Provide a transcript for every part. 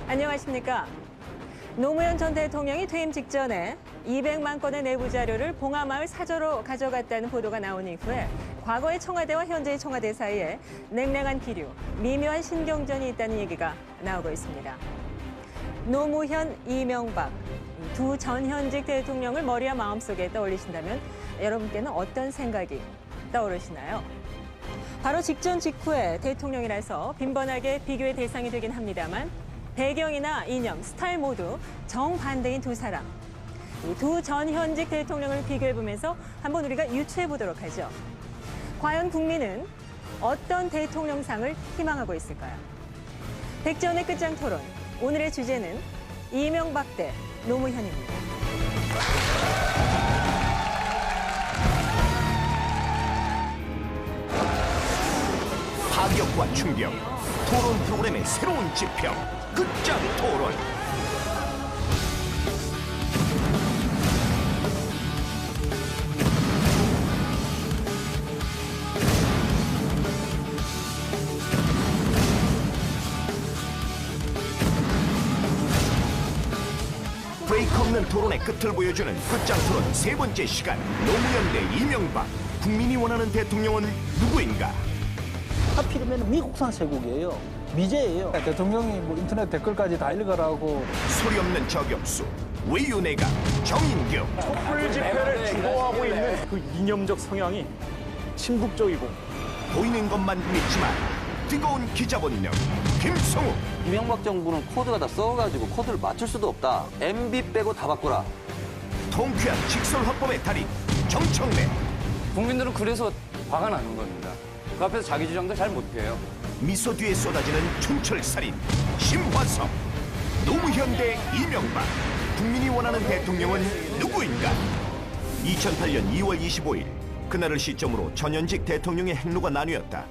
안녕하십니까. 노무현 전 대통령이 퇴임 직전에 200만 건의 내부 자료를 봉하마을 사저로 가져갔다는 보도가 나온 이후에 과거의 청와대와 현재의 청와대 사이에 냉랭한 기류, 미묘한 신경전이 있다는 얘기가 나오고 있습니다. 노무현, 이명박, 두 전현직 대통령을 머리와 마음속에 떠올리신다면 여러분께는 어떤 생각이 떠오르시나요? 바로 직전 직후에 대통령이라서 빈번하게 비교의 대상이 되긴 합니다만 배경이나 이념, 스타일 모두 정반대인 두 사람. 이 두 전현직 대통령을 비교해보면서 한번 우리가 유추해보도록 하죠. 과연 국민은 어떤 대통령상을 희망하고 있을까요? 백전의 끝장 토론. 오늘의 주제는 이명박 대 노무현입니다. 파격과 충격, 토론 프로그램의 새로운 지평, 끝장 토론. 브레이크 없는 토론의 끝을 보여주는 끝장 토론 세 번째 시간. 노무현 대 이명박. 국민이 원하는 대통령은 누구인가? 하필이면 미국산 쇠고기예요. 미제예요. 대통령이 뭐 인터넷 댓글까지 다 읽으라고. 소리 없는 저격수, 외유내각, 정인교. 촛불 집회를 주도하고 있는 그 이념적 성향이 친북적이고 보이는 것만 믿지만 뜨거운 기자 본능, 김성우. 이명박 정부는 코드가 다 썩어가지고 코드를 맞출 수도 없다. MB 빼고 다 바꾸라. 통쾌한 직설 화법의 달인, 정청래. 국민들은 그래서 화가 나는 겁니다. 그 앞에서 자기 주장도 잘 못해요. 미소 뒤에 쏟아지는 촌철살인, 심화섭. 노무현 대 이명박. 국민이 원하는 대통령은 누구인가? 2008년 2월 25일 그날을 시점으로 전현직 대통령의 행로가 나뉘었다.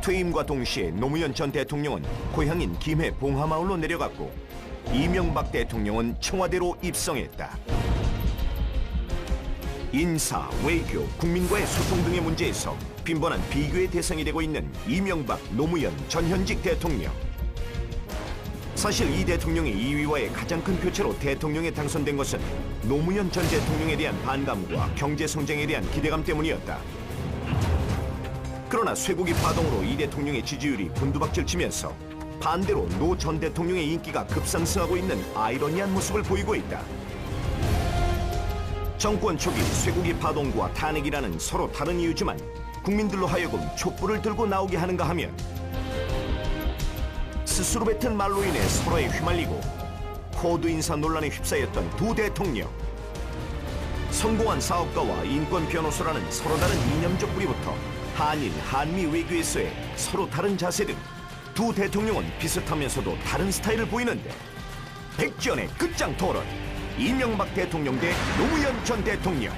퇴임과 동시에 노무현 전 대통령은 고향인 김해 봉하마을로 내려갔고 이명박 대통령은 청와대로 입성했다. 인사, 외교, 국민과의 소통 등의 문제에서 빈번한 비교의 대상이 되고 있는 이명박, 노무현 전현직 대통령. 사실 이 대통령의 2위와의 가장 큰 표체로 대통령에 당선된 것은 노무현 전 대통령에 대한 반감과 경제 성장에 대한 기대감 때문이었다. 그러나 쇠고기 파동으로 이 대통령의 지지율이 곤두박질 치면서 반대로 노 전 대통령의 인기가 급상승하고 있는 아이러니한 모습을 보이고 있다. 정권 초기 쇠고기 파동과 탄핵이라는 서로 다른 이유지만 국민들로 하여금 촛불을 들고 나오게 하는가 하면 스스로 뱉은 말로 인해 서로에 휘말리고 코드 인사 논란에 휩싸였던 두 대통령. 성공한 사업가와 인권 변호사라는 서로 다른 이념적 뿌리부터 한일, 한미 외교에서의 서로 다른 자세 등 두 대통령은 비슷하면서도 다른 스타일을 보이는데 백전의 끝장 토론. 이명박 대통령 대 노무현 전 대통령.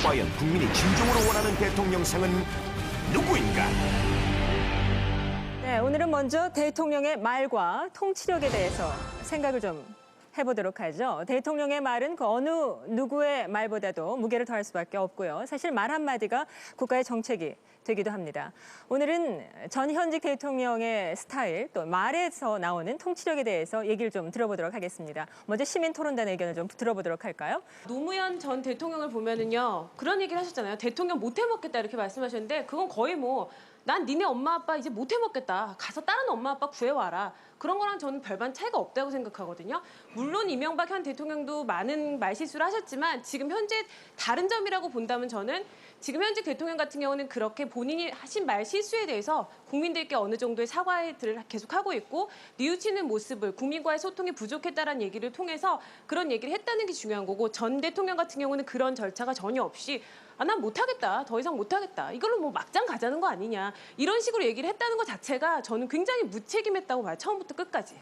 과연 국민이 진정으로 원하는 대통령상은 누구인가? 네, 오늘은 먼저 대통령의 말과 통치력에 대해서 생각을 좀 해보도록 하죠. 대통령의 말은 그 어느 누구의 말보다도 무게를 더할 수밖에 없고요. 사실 말 한마디가 국가의 정책이 되기도 합니다. 오늘은 전현직 대통령의 스타일, 또 말에서 나오는 통치력에 대해서 얘기를 좀 들어보도록 하겠습니다. 먼저 시민토론단의 의견을 좀 들어보도록 할까요? 노무현 전 대통령을 보면은요, 그런 얘기를 하셨잖아요. 대통령 못 해먹겠다 이렇게 말씀하셨는데 그건 거의 뭐 난 니네 엄마 아빠 이제 못 해먹겠다. 가서 다른 엄마 아빠 구해와라. 그런 거랑 저는 별반 차이가 없다고 생각하거든요. 물론 이명박 현 대통령도 많은 말실수를 하셨지만 지금 현재 다른 점이라고 본다면 저는 지금 현직 대통령 같은 경우는 그렇게 본인이 하신 말실수에 대해서 국민들께 어느 정도의 사과들을 계속하고 있고 뉘우치는 모습을 국민과의 소통이 부족했다는 얘기를 통해서 그런 얘기를 했다는 게 중요한 거고 전 대통령 같은 경우는 그런 절차가 전혀 없이 난 못하겠다. 더 이상 못하겠다. 이걸로 뭐 막장 가자는 거 아니냐. 이런 식으로 얘기를 했다는 것 자체가 저는 굉장히 무책임했다고 봐요. 처음부터 끝까지.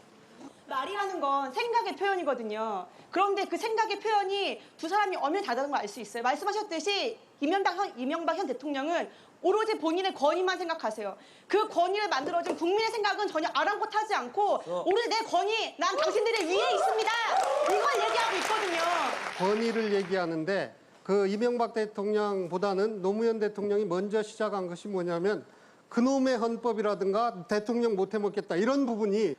말이라는 건 생각의 표현이거든요. 그런데 그 생각의 표현이 두 사람이 엄연히 다르다는 걸 알 수 있어요. 말씀하셨듯이 이명박 현 대통령은 오로지 본인의 권위만 생각하세요. 그 권위를 만들어준 국민의 생각은 전혀 아랑곳하지 않고 오로지 내 권위, 난 당신들의 위에 있습니다. 이걸 얘기하고 있거든요. 권위를 얘기하는데 그 이명박 대통령보다는 노무현 대통령이 먼저 시작한 것이 뭐냐면 그놈의 헌법이라든가 대통령 못 해먹겠다 이런 부분이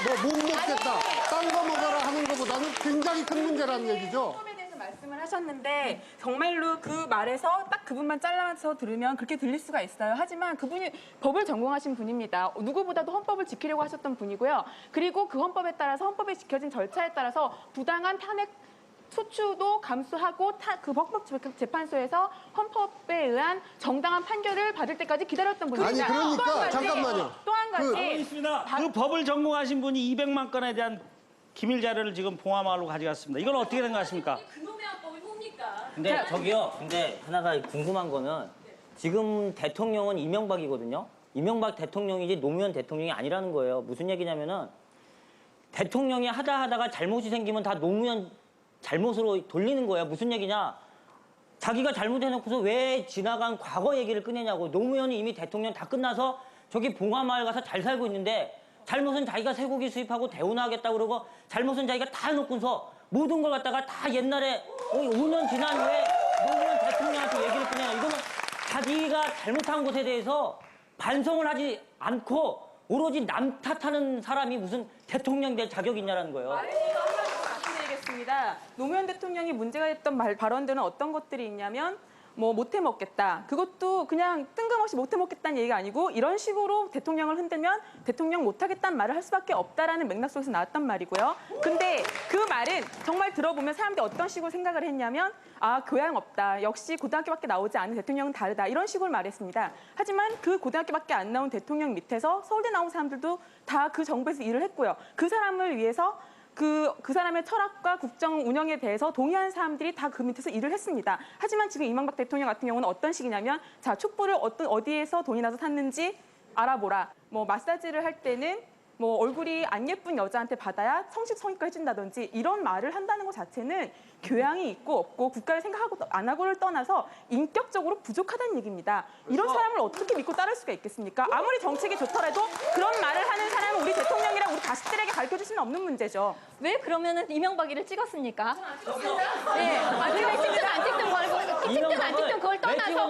뭐 못 먹겠다, 딴 거 먹어라 하는 것보다는 굉장히 큰 문제라는 얘기죠. 헌법에 대해서 말씀을 하셨는데 정말로 그 말에서 딱 그분만 잘라서 들으면 그렇게 들릴 수가 있어요. 하지만 그분이 법을 전공하신 분입니다. 누구보다도 헌법을 지키려고 하셨던 분이고요. 그리고 그 헌법에 따라서 헌법에 지켜진 절차에 따라서 부당한 탄핵 소추도 감수하고 그 헌법재판소에서 헌법에 의한 정당한 판결을 받을 때까지 기다렸던 분입니다. 아니, 그러니까 또 한 가지, 잠깐만요. 또 한 가지 있습니다. 그 법을 전공하신 분이 200만 건에 대한 기밀 자료를 지금 봉화마을로 가져갔습니다. 이건 어떻게 된 것 같습니까? 그놈의 헌법이 뭡니까? 근데 저기요. 근데 하나가 궁금한 거는 지금 대통령은 이명박이거든요. 이명박 대통령이지 노무현 대통령이 아니라는 거예요. 무슨 얘기냐면은 대통령이 하다가 잘못이 생기면 다 노무현 잘못으로 돌리는 거예요. 무슨 얘기냐? 자기가 잘못해놓고서 왜 지나간 과거 얘기를 꺼내냐고. 노무현이 이미 대통령 다 끝나서 저기 봉화마을 가서 잘 살고 있는데 잘못은 자기가 쇠고기 수입하고 대운하겠다고 그러고 잘못은 자기가 다 해놓고서 모든 걸 갖다가 다 옛날에 5년 지난 후에 노무현 대통령한테 얘기를 꺼내냐. 이거는 자기가 잘못한 것에 대해서 반성을 하지 않고 오로지 남 탓하는 사람이 무슨 대통령 될 자격이 있냐라는 거예요. 말씀드리겠습니다. 노무현 대통령이 문제가 됐던 발언들은 어떤 것들이 있냐면 뭐 못해 먹겠다. 그것도 그냥 뜬금없이 못해 먹겠다는 얘기가 아니고 이런 식으로 대통령을 흔들면 대통령 못하겠다는 말을 할 수밖에 없다라는 맥락 속에서 나왔단 말이고요. 근데 그 말은 정말 들어보면 사람들이 어떤 식으로 생각을 했냐면 아, 교양 없다. 역시 고등학교밖에 나오지 않은 대통령은 다르다. 이런 식으로 말했습니다. 하지만 그 고등학교밖에 안 나온 대통령 밑에서 서울대 나온 사람들도 다 그 정부에서 일을 했고요. 그 사람을 위해서 그 사람의 철학과 국정 운영에 대해서 동의하는 사람들이 다 그 밑에서 일을 했습니다. 하지만 지금 이명박 대통령 같은 경우는 어떤 식이냐면 자, 촛불을 어디에서 돈이 나서 샀는지 알아보라. 뭐 마사지를 할 때는 뭐 얼굴이 안 예쁜 여자한테 받아야 성식성의과 해준다든지 이런 말을 한다는 것 자체는 교양이 있고 없고 국가를 생각하고 안 하고를 떠나서 인격적으로 부족하다는 얘기입니다. 이런 사람을 어떻게 믿고 따를 수가 있겠습니까? 아무리 정책이 좋더라도 그런 말을 하는 사람은 우리 대통령이랑 우리 자식들에게 가르쳐줄 수는 없는 문제죠. 왜 그러면은 이명박이를 찍었습니까? 네, 왜 찍든 안 찍든 말고 찍든 안 찍든 그걸 떠나서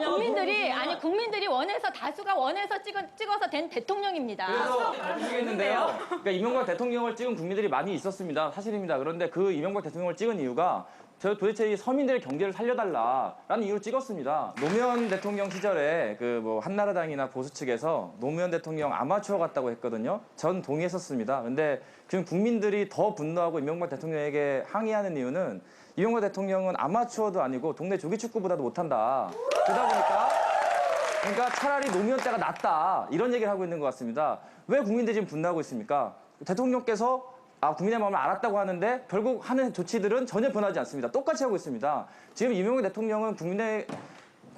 국민들이 원해서 다수가 원해서 찍어서 된 대통령입니다. 그래서 모르겠는데요. 그러니까 이명박 대통령을 찍은 국민들이 많이 있었습니다. 사실입니다. 그런데 그 이명박 대통령을 찍은 이유가 저 도대체 이 서민들의 경제를 살려달라라는 이유로 찍었습니다. 노무현 대통령 시절에 그 뭐 한나라당이나 보수 측에서 노무현 대통령 아마추어 같다고 했거든요. 전 동의했었습니다. 근데 지금 국민들이 더 분노하고 이명박 대통령에게 항의하는 이유는 이명박 대통령은 아마추어도 아니고 동네 조기축구보다도 못한다. 그러니까 차라리 노무현 때가 낫다. 이런 얘기를 하고 있는 것 같습니다. 왜 국민들이 지금 분노하고 있습니까? 대통령께서 국민의 마음을 알았다고 하는데 결국 하는 조치들은 전혀 변하지 않습니다. 똑같이 하고 있습니다. 지금 이명박 대통령은 국민과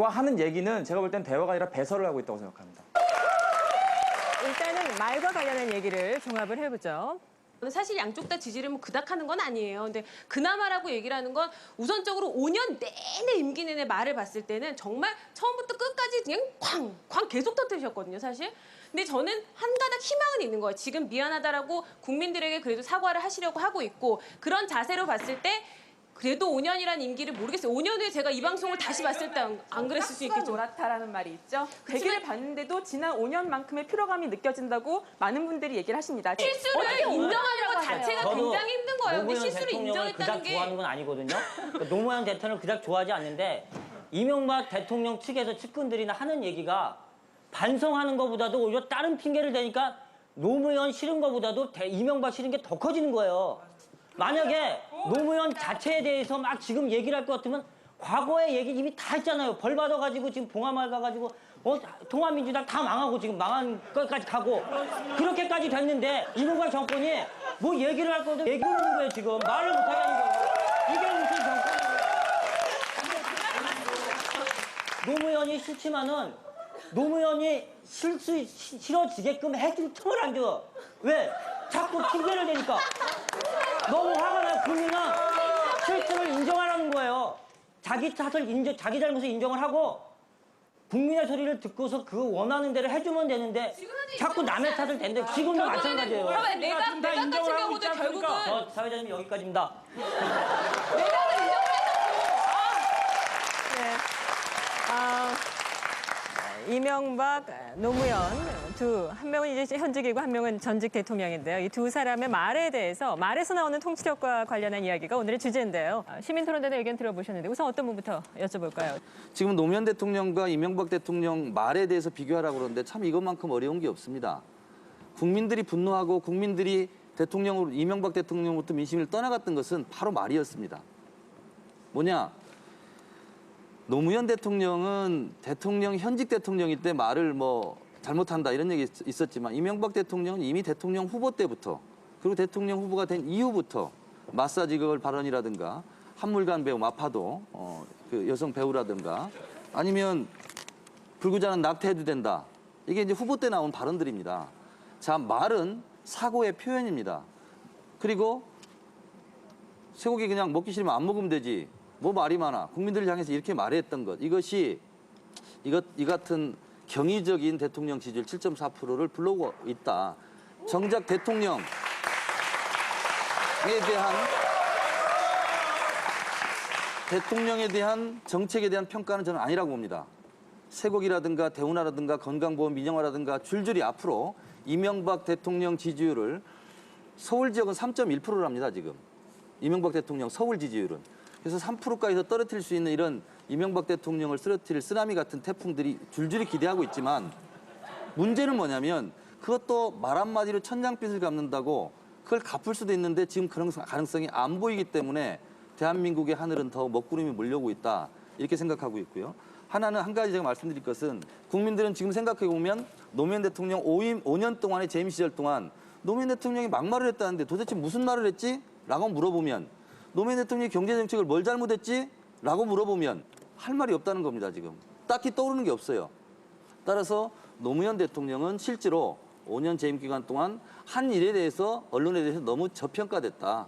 하는 얘기는 제가 볼 땐 대화가 아니라 배설을 하고 있다고 생각합니다. 일단은 말과 관련한 얘기를 종합을 해보죠. 사실 양쪽 다 지지를 뭐 그닥 하는 건 아니에요. 근데 그나마라고 얘기를 하는 건 우선적으로 5년 내내 임기 내내 말을 봤을 때는 정말 처음부터 끝까지 그냥 쾅 계속 터뜨리셨거든요, 사실. 근데 저는 한 가닥 희망은 있는 거예요. 지금 미안하다라고 국민들에게 그래도 사과를 하시려고 하고 있고 그런 자세로 봤을 때 그래도 5년이라는 임기를 모르겠어요. 5년 후에 제가 이 방송을 다시 봤을 때 안 그랬을 수 있겠죠. 노랗다라는 말이 있죠. 대기를 봤는데도 지난 5년만큼의 피로감이 느껴진다고 많은 분들이 얘기를 하십니다. 실수를 인정하는 것 자체가 굉장히 힘든 거예요. 근데 실수를 인정했다는 그닥 게 좋아하는 건 아니거든요. 그러니까 노무현 대통령을 그닥 좋아하지 않는데 이명박 대통령 측에서 측근들이나 하는 얘기가 반성하는 것보다도 오히려 다른 핑계를 대니까 노무현 싫은 것보다도 이명박 싫은 게 더 커지는 거예요. 만약에 노무현 자체에 대해서 막 지금 얘기를 할 것 같으면 과거의 얘기 이미 다 했잖아요. 벌 받아가지고 지금 봉화마을 가가지고 통합민주당 다 망하고 지금 망한 것까지 가고 그렇게까지 됐는데 이명박 정권이 뭐 얘기를 할 것도 얘기를 하는 거예요. 지금 말을 못하게 하는 거예요. 이게 무슨 정권이에요. 노무현이 싫지만은 노무현이 싫어지게끔 해줄 틈을 안 줘. 왜? 자꾸 핑계를 대니까. 너무 화가 나요. 국민은 실수를 인정하라는 거예요. 자기 잘못을 인정을 하고 국민의 소리를 듣고서 그 원하는 대로 해주면 되는데 자꾸 남의 탓을 댄대. 지금도 마찬가지예요. 내가 같은 경우도 결국은 저 사회자님 여기까지입니다. 내가 인정을 했다고. 이명박, 노무현 한 명은 이제 현직이고 한 명은 전직 대통령인데요. 이 두 사람의 말에 대해서 말에서 나오는 통치력과 관련한 이야기가 오늘의 주제인데요. 시민토론단의 의견 들어보셨는데 우선 어떤 분부터 여쭤볼까요? 지금 노무현 대통령과 이명박 대통령 말에 대해서 비교하라고 그러는데 참 이것만큼 어려운 게 없습니다. 국민들이 분노하고 국민들이 대통령으로 이명박 대통령부터 민심을 떠나갔던 것은 바로 말이었습니다. 뭐냐? 노무현 대통령은 현직 대통령일 때 말을 잘못한다 이런 얘기 있었지만 이명박 대통령은 이미 대통령 후보 때부터 그리고 대통령 후보가 된 이후부터 마사지걸 발언이라든가 한물간 배우 마파도 그 여성 배우라든가 아니면 불구자는 낙태해도 된다. 이게 이제 후보 때 나온 발언들입니다. 자, 말은 사고의 표현입니다. 그리고 쇠고기 그냥 먹기 싫으면 안 먹으면 되지. 뭐 말이 많아. 국민들을 향해서 이렇게 말했던 것. 이것이 이 같은 경이적인 대통령 지지율 7.4%를 불러오고 있다. 정작 대통령에 대한 정책에 대한 평가는 저는 아니라고 봅니다. 쇠고기라든가 대운하라든가 건강보험 민영화라든가 줄줄이 앞으로 이명박 대통령 지지율을 서울 지역은 3.1%랍니다, 지금. 이명박 대통령 서울 지지율은. 그래서 3%까지도 떨어뜨릴 수 있는 이런 이명박 대통령을 쓰러뜨릴 쓰나미 같은 태풍들이 줄줄이 기대하고 있지만 문제는 뭐냐면 그것도 말 한마디로 천냥빚을 갚는다고 그걸 갚을 수도 있는데 지금 그런 가능성이 안 보이기 때문에 대한민국의 하늘은 더 먹구름이 몰려오고 있다. 이렇게 생각하고 있고요. 한 가지 제가 말씀드릴 것은 국민들은 지금 생각해보면 노무현 대통령 5년 동안의 재임 시절 동안 노무현 대통령이 막말을 했다는데 도대체 무슨 말을 했지? 라고 물어보면 노무현 대통령이 경제정책을 뭘 잘못했지? 라고 물어보면 할 말이 없다는 겁니다, 지금. 딱히 떠오르는 게 없어요. 따라서 노무현 대통령은 실제로 5년 재임 기간 동안 한 일에 대해서 언론에 대해서 너무 저평가됐다.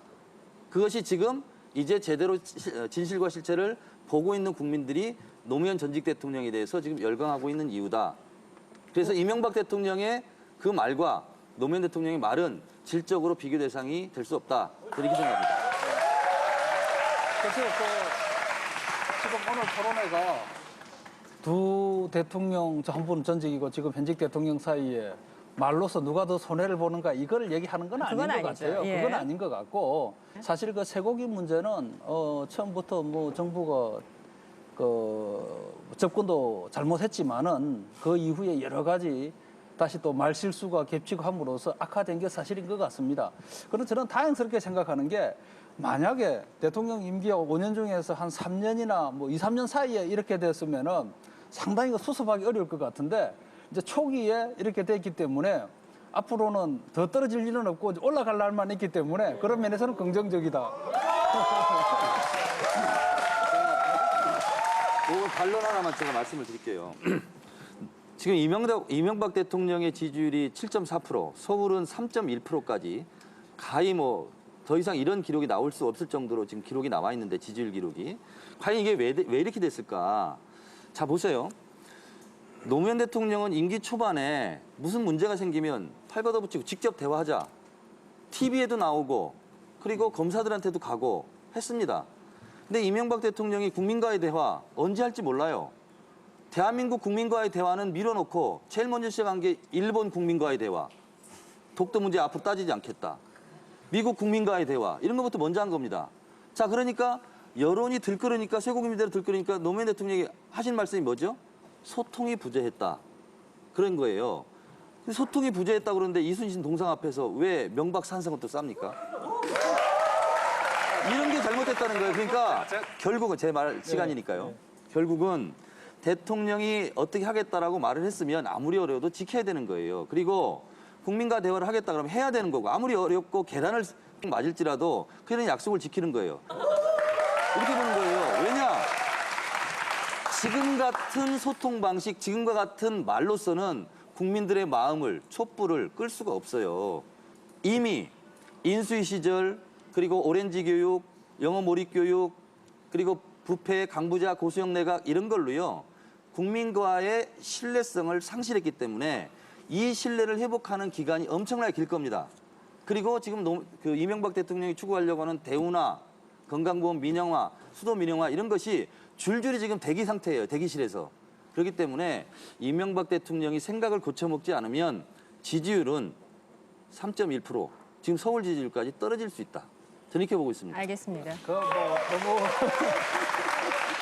그것이 지금 이제 제대로 진실과 실체를 보고 있는 국민들이 노무현 전직 대통령에 대해서 지금 열광하고 있는 이유다. 그래서 이명박 대통령의 그 말과 노무현 대통령의 말은 질적으로 비교 대상이 될 수 없다. 그렇게 생각합니다. 그래서 지금 오늘 토론회가 두 대통령, 한 분은 전직이고 지금 현직 대통령 사이에 말로서 누가 더 손해를 보는가 이걸 얘기하는 건 아닌 것 같아요. 예. 그건 아닌 것 같고 사실 그 쇠고기 문제는 처음부터 정부가 접근도 잘못했지만은 그 이후에 여러 가지 다시 또 말 실수가 겹치고 함으로써 악화된 게 사실인 것 같습니다. 그런데 저는 다행스럽게 생각하는 게 만약에 대통령 임기가 5년 중에서 한 3년이나 2, 3년 사이에 이렇게 됐으면은 상당히 수습하기 어려울 것 같은데 이제 초기에 이렇게 됐기 때문에 앞으로는 더 떨어질 일은 없고 올라갈 날만 있기 때문에 그런 면에서는 긍정적이다. 반론 하나만 제가 말씀을 드릴게요. 지금 이명박 대통령의 지지율이 7.4%, 서울은 3.1%까지 가히 더 이상 이런 기록이 나올 수 없을 정도로 지금 기록이 나와 있는데 지지율 기록이. 과연 이게 왜 이렇게 됐을까? 자, 보세요. 노무현 대통령은 임기 초반에 무슨 문제가 생기면 팔 걷어붙이고 직접 대화하자. TV에도 나오고 그리고 검사들한테도 가고 했습니다. 근데 이명박 대통령이 국민과의 대화 언제 할지 몰라요. 대한민국 국민과의 대화는 밀어놓고 제일 먼저 시작한 게 일본 국민과의 대화. 독도 문제 앞으로 따지지 않겠다. 미국 국민과의 대화. 이런 것부터 먼저 한 겁니다. 자, 그러니까 여론이 들끓으니까 쇠고기미대로 들끓으니까 노무현 대통령이 하신 말씀이 뭐죠? 소통이 부재했다. 그런 거예요. 소통이 부재했다 그러는데 이순신 동상 앞에서 왜 명박 산성을 또 쌉니까? 이런 게 잘못됐다는 거예요. 그러니까 결국은 제 말 시간이니까요. 결국은 대통령이 어떻게 하겠다라고 말을 했으면 아무리 어려워도 지켜야 되는 거예요. 그리고 국민과 대화를 하겠다 그러면 해야 되는 거고 아무리 어렵고 계란을 맞을지라도 그런 약속을 지키는 거예요. 이렇게 보는 거예요. 왜냐? 지금 같은 소통 방식, 지금과 같은 말로서는 국민들의 마음을, 촛불을 끌 수가 없어요. 이미 인수위 시절, 그리고 오렌지 교육, 영어 몰입 교육, 그리고 부패, 강부자, 고수영 내각 이런 걸로요. 국민과의 신뢰성을 상실했기 때문에 이 신뢰를 회복하는 기간이 엄청나게 길 겁니다. 그리고 지금 이명박 대통령이 추구하려고 하는 대운하, 건강보험 민영화, 수도 민영화 이런 것이 줄줄이 지금 대기 상태예요. 대기실에서. 그렇기 때문에 이명박 대통령이 생각을 고쳐먹지 않으면 지지율은 3.1%, 지금 서울 지지율까지 떨어질 수 있다. 저는 이렇게 보고 있습니다. 알겠습니다.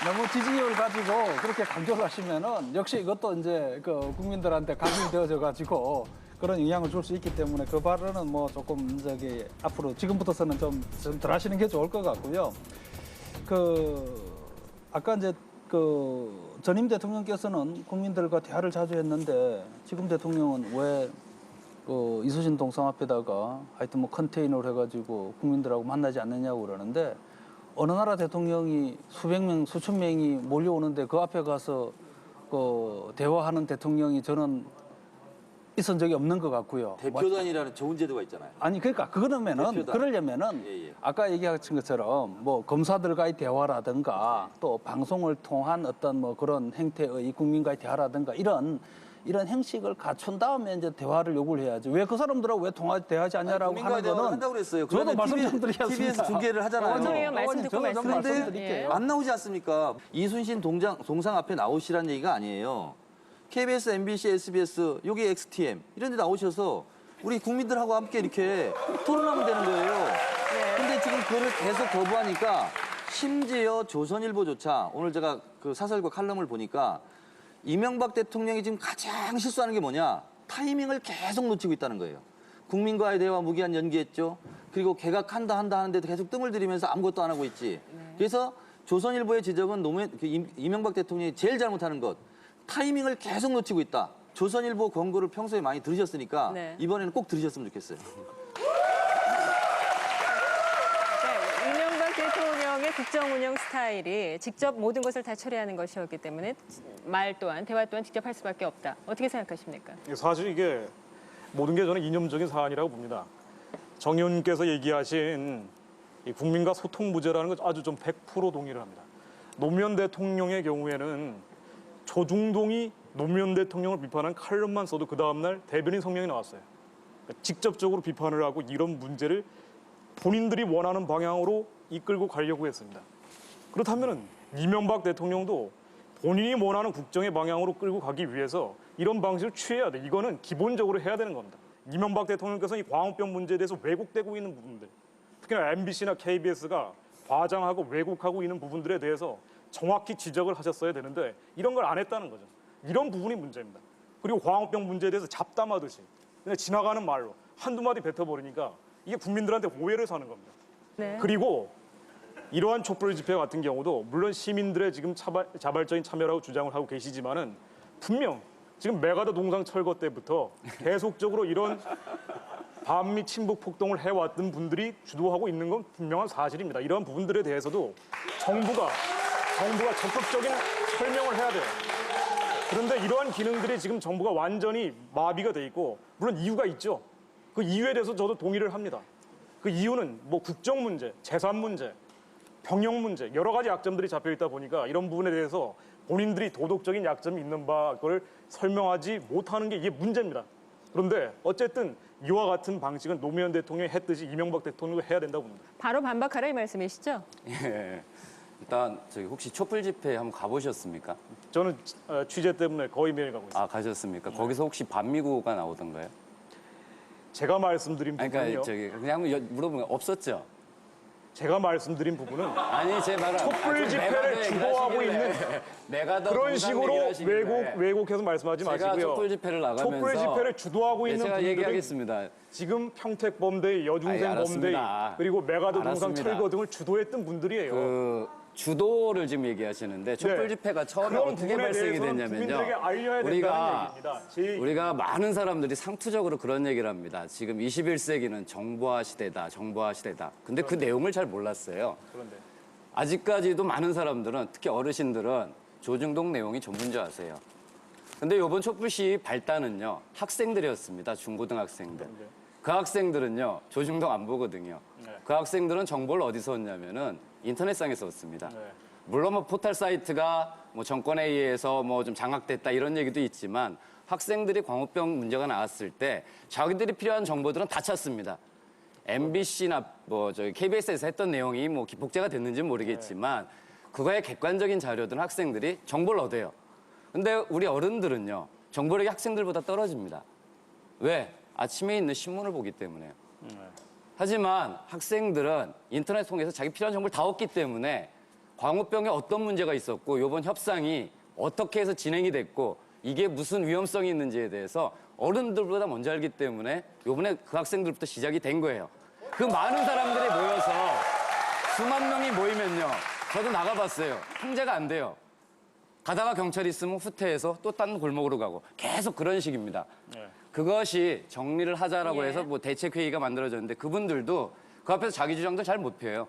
너무 지지율 가지고 그렇게 강조를 하시면은 역시 이것도 이제 그 국민들한테 각인되어져 가지고 그런 영향을 줄 수 있기 때문에 그 발언은 뭐 조금 저기 앞으로 지금부터서는 좀 덜 하시는 게 좋을 것 같고요. 아까 이제 전임 대통령께서는 국민들과 대화를 자주 했는데 지금 대통령은 왜 이수신 동상 앞에다가 하여튼 뭐 컨테이너를 해가지고 국민들하고 만나지 않느냐고 그러는데 어느 나라 대통령이 수백 명, 수천 명이 몰려오는데 그 앞에 가서 대화하는 대통령이 저는 있은 적이 없는 것 같고요. 대표단이라는 좋은 제도가 있잖아요. 아니 그러니까 그러려면은 예. 아까 얘기하신 것처럼 뭐 검사들과의 대화라든가 또 방송을 통한 어떤 뭐 그런 행태의 국민과의 대화라든가 이런 행식을 갖춘 다음에 이제 대화를 요구를 해야죠. 왜 그 사람들하고 왜 대화하지 않냐라고 하는 거는 한다고 그랬어요. 저도 말씀드리겠습니다. TV에서 중계를 하잖아요. 정의원 말씀 듣고 그런데 안 나오지 않습니까? 이순신 동상 앞에 나오시라는 얘기가 아니에요. KBS, MBC, SBS, 여기 XTM 이런 데 나오셔서 우리 국민들하고 함께 이렇게 토론하면 되는 거예요. 근데 지금 그걸 계속 거부하니까 심지어 조선일보조차 오늘 제가 그 사설과 칼럼을 보니까 이명박 대통령이 지금 가장 실수하는 게 뭐냐? 타이밍을 계속 놓치고 있다는 거예요. 국민과의 대화 무기한 연기했죠. 그리고 개각한다 하는데도 계속 뜸을 들이면서 아무것도 안 하고 있지. 그래서 조선일보의 지적은 이명박 대통령이 제일 잘못하는 것. 타이밍을 계속 놓치고 있다. 조선일보 권고를 평소에 많이 들으셨으니까 이번에는 꼭 들으셨으면 좋겠어요. 이명박 대통령의 국정 운영 스타일이 직접 모든 것을 다 처리하는 것이었기 때문에 대화 또한 직접 할 수밖에 없다. 어떻게 생각하십니까? 사실 이게 모든 게 저는 이념적인 사안이라고 봅니다. 정 의원님께서 얘기하신 이 국민과 소통 부재라는 건 아주 좀 100% 동의를 합니다. 노무현 대통령의 경우에는 조중동이 노무현 대통령을 비판한 칼럼만 써도 그 다음날 대변인 성명이 나왔어요. 그러니까 직접적으로 비판을 하고 이런 문제를 본인들이 원하는 방향으로 이끌고 가려고 했습니다. 그렇다면 이명박 대통령도 본인이 원하는 국정의 방향으로 끌고 가기 위해서 이런 방식을 취해야 돼. 이거는 기본적으로 해야 되는 겁니다. 이명박 대통령께서는 이 광우병 문제에 대해서 왜곡되고 있는 부분들, 특히나 MBC나 KBS가 과장하고 왜곡하고 있는 부분들에 대해서 정확히 지적을 하셨어야 되는데 이런 걸 안 했다는 거죠. 이런 부분이 문제입니다. 그리고 광우병 문제에 대해서 잡담하듯이 그냥 지나가는 말로 한두 마디 뱉어버리니까 이게 국민들한테 오해를 사는 겁니다. 그리고 이러한 촛불 집회 같은 경우도 물론 시민들의 지금 자발적인 참여라고 주장을 하고 계시지만은 분명 지금 메가더 동상 철거 때부터 계속적으로 이런 반미 친북 폭동을 해왔던 분들이 주도하고 있는 건 분명한 사실입니다. 이러한 부분들에 대해서도 정부가 적극적인 설명을 해야 돼요. 그런데 이러한 기능들이 지금 정부가 완전히 마비가 돼 있고 물론 이유가 있죠. 그 이유에 대해서 저도 동의를 합니다. 그 이유는 뭐 국정 문제, 재산 문제, 병역 문제 여러 가지 약점들이 잡혀 있다 보니까 이런 부분에 대해서 본인들이 도덕적인 약점이 있는 바 그걸 설명하지 못하는 게 이게 문제입니다. 그런데 어쨌든 이와 같은 방식은 노무현 대통령이 했듯이 이명박 대통령도 해야 된다고 봅니다. 바로 반박하라 이 말씀이시죠? 예. 일단 혹시 촛불 집회 한번 가보셨습니까? 저는 취재 때문에 거의 매일 가고 있습니다. 아, 가셨습니까? 거기서 혹시 반미구가 나오던가요? 제가 말씀드린 부분이요. 그러니까 그냥 물어보면 없었죠? 제가 말씀드린 부분은 아니 제 말은 촛불 집회를 주도하고 있는 그런 식으로 왜곡해서 말씀하지 마시고요. 제가 촛불 집회를 나가면서 촛불 집회를 주도하고 있는 제가 분들은 얘기하겠습니다. 지금 평택 범대의 여중생 범대의 그리고 메가더 동상 철거 등을 주도했던 분들이에요. 그 주도를 지금 얘기하시는데 촛불 집회가 처음에 어떻게 발생이 됐냐면요. 우리가 많은 사람들이 상투적으로 그런 얘기를 합니다. 지금 21세기는 정보화 시대다. 근데 그 내용을 잘 몰랐어요. 아직까지도 많은 사람들은 특히 어르신들은 조중동 내용이 전부인 줄 아세요. 근데 이번 촛불 시위 발단은요. 학생들이었습니다. 중고등학생들. 그 학생들은요. 조중동 안 보거든요. 그 학생들은 정보를 어디서 얻냐면은 인터넷상에서 얻습니다. 물론 뭐 포털 사이트가 뭐 정권에 의해서 뭐 좀 장악됐다 이런 얘기도 있지만 학생들이 광우병 문제가 나왔을 때 자기들이 필요한 정보들은 다 찾습니다. MBC나 뭐 저기 KBS에서 했던 내용이 뭐 복제가 됐는지는 모르겠지만 그거의 객관적인 자료들은 학생들이 정보를 얻어요. 근데 우리 어른들은요, 정보력이 학생들보다 떨어집니다. 왜? 아침에 있는 신문을 보기 때문에요. 하지만 학생들은 인터넷 통해서 자기 필요한 정보를 다 얻기 때문에 광우병에 어떤 문제가 있었고 이번 협상이 어떻게 해서 진행이 됐고 이게 무슨 위험성이 있는지에 대해서 어른들보다 먼저 알기 때문에 이번에 그 학생들부터 시작이 된 거예요. 그 많은 사람들이 모여서 수만 명이 모이면요. 저도 나가봤어요. 통제가 안 돼요. 가다가 경찰이 있으면 후퇴해서 또 딴 골목으로 가고 계속 그런 식입니다. 그것이 정리를 하자라고 해서 뭐 대책회의가 만들어졌는데 그분들도 그 앞에서 자기 주장도 잘 못 펴요.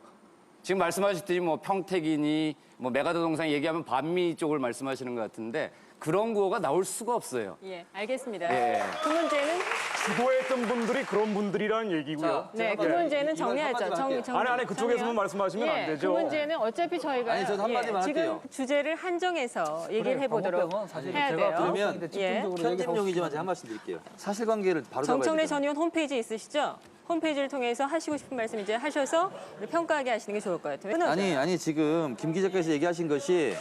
지금 말씀하셨듯이 뭐 평택이니 뭐 메가더 동상 얘기하면 반미 쪽을 말씀하시는 것 같은데 그런 구호가 나올 수가 없어요. 예, 알겠습니다. 예. 그 문제는 주도했던 분들이 그런 분들이라는 얘기고요. 네, 그 문제는 정리하죠. 아니 그쪽에서만 말씀하시면 안 되죠. 그 문제는 어차피 저희가 아니, 저도 한마디만 지금 할게요. 주제를 한정해서 얘기를 해보도록 광우병은 사실 해야 제가 돼요. 그러면 편집용이지만 제가 한 말씀 드릴게요. 사실관계를 바로 잡아야 정청래 되잖아요. 전 의원 홈페이지 있으시죠? 홈페이지를 통해서 하시고 싶은 말씀 이제 하셔서 평가하게 하시는 게 좋을 것 같아요. 아니 지금 김 기자께서 얘기하신 것이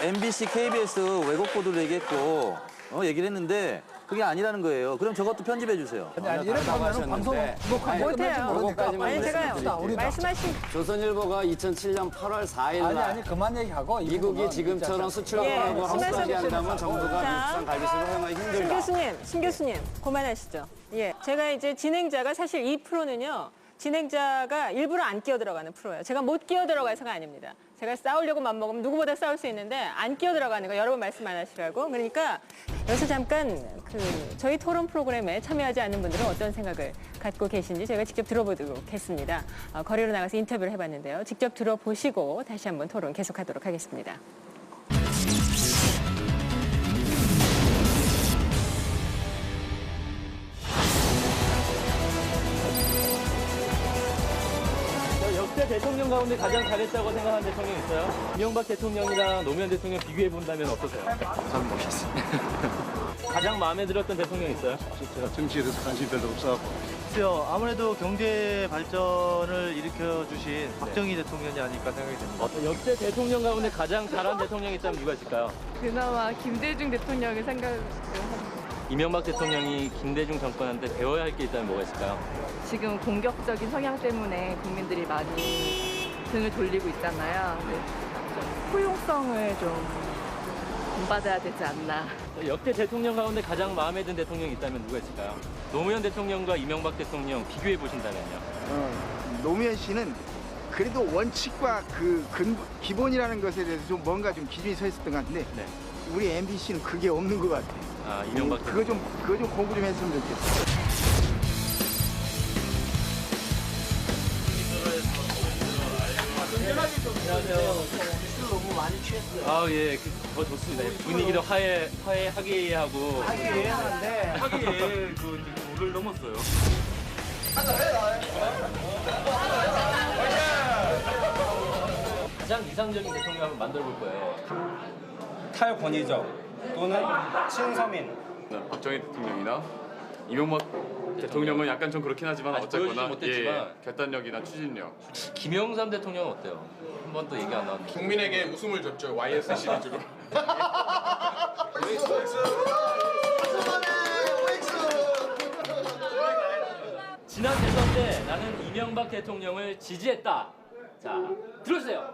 MBC, KBS 왜곡 보도를 얘기했고 얘기를 했는데 그게 아니라는 거예요. 그럼 저것도 편집해 주세요. 아니, 이렇게 하면 방송을 못해요. 그거까지만 아니 제가요. 말씀드릴게요. 말씀하신 조선일보가 2007년 8월 4일 날 아니 그만 얘기하고 이 미국이 부분은 지금처럼 수출하고 예, 합성하지 않다면 정부가 자, 미국산 갈비찜을 허용하기 힘들다. 신 교수님, 그만하시죠. 예, 제가 이제 진행자가 사실 이 프로는요. 진행자가 일부러 안 끼어 들어가는 프로예요. 제가 못 끼어 들어가서가 아닙니다. 제가 싸우려고 맘먹으면 누구보다 싸울 수 있는데 안 끼어 들어가는 거 여러 번 말씀 안 하시라고. 그러니까 여기서 잠깐 저희 토론 프로그램에 참여하지 않는 분들은 어떤 생각을 갖고 계신지 저희가 직접 들어보도록 했습니다. 거리로 나가서 인터뷰를 해봤는데요. 직접 들어보시고 다시 한번 토론 계속하도록 하겠습니다. 역대 대통령 가운데 가장 잘했다고 생각하는 대통령 있어요? 이명박 대통령이랑 노무현 대통령 비교해 본다면 어떠세요? 잘 모르겠습니다. 가장 마음에 들었던 대통령 있어요? 제가 정치에 대해서 관심이 별로 없어갖고. 글쎄요, 아무래도 경제 발전을 일으켜주신 박정희 대통령이 아닐까 생각이 됩니다. 역대 대통령 가운데 가장 잘한 대통령이 있다면 누가 있을까요? 그나마 김대중 대통령을 생각을 이명박 대통령이 김대중 정권한테 배워야 할 게 있다면 뭐가 있을까요? 지금 공격적인 성향 때문에 국민들이 많이 등을 돌리고 있잖아요. 근데 좀 포용성을 좀 본받아야 되지 않나. 역대 대통령 가운데 가장 마음에 든 대통령이 있다면 누가 있을까요? 노무현 대통령과 이명박 대통령 비교해 보신다면요? 노무현 씨는 그래도 원칙과 기본이라는 것에 대해서 좀 뭔가 좀 기준이 서 있었던 것 같은데 우리 MBC는 그게 없는 것 같아요. 아, 이명박 그거 좀 공부 좀 했으면 좋겠어요. 아, 예, 더 좋습니다. 분위기도 화해하고. 화기애애한데 화기애애 오를 넘었어요. 가장 이상적인 대통령 한번 만들어 볼 거예요. 탈권위적 또는 친서민. 박정희 대통령이나 이명박 대통령은 약간 좀 그렇긴 하지만 아직 어쨌거나 보여주지 못했지만. 결단력이나 추진력. 김영삼 대통령은 어때요? 한 번도 얘기 안 나왔는데. 국민에게 웃음을 줬죠. YS 시리즈로. 지난 대선 때 나는 이명박 대통령을 지지했다. 자, 들어주세요.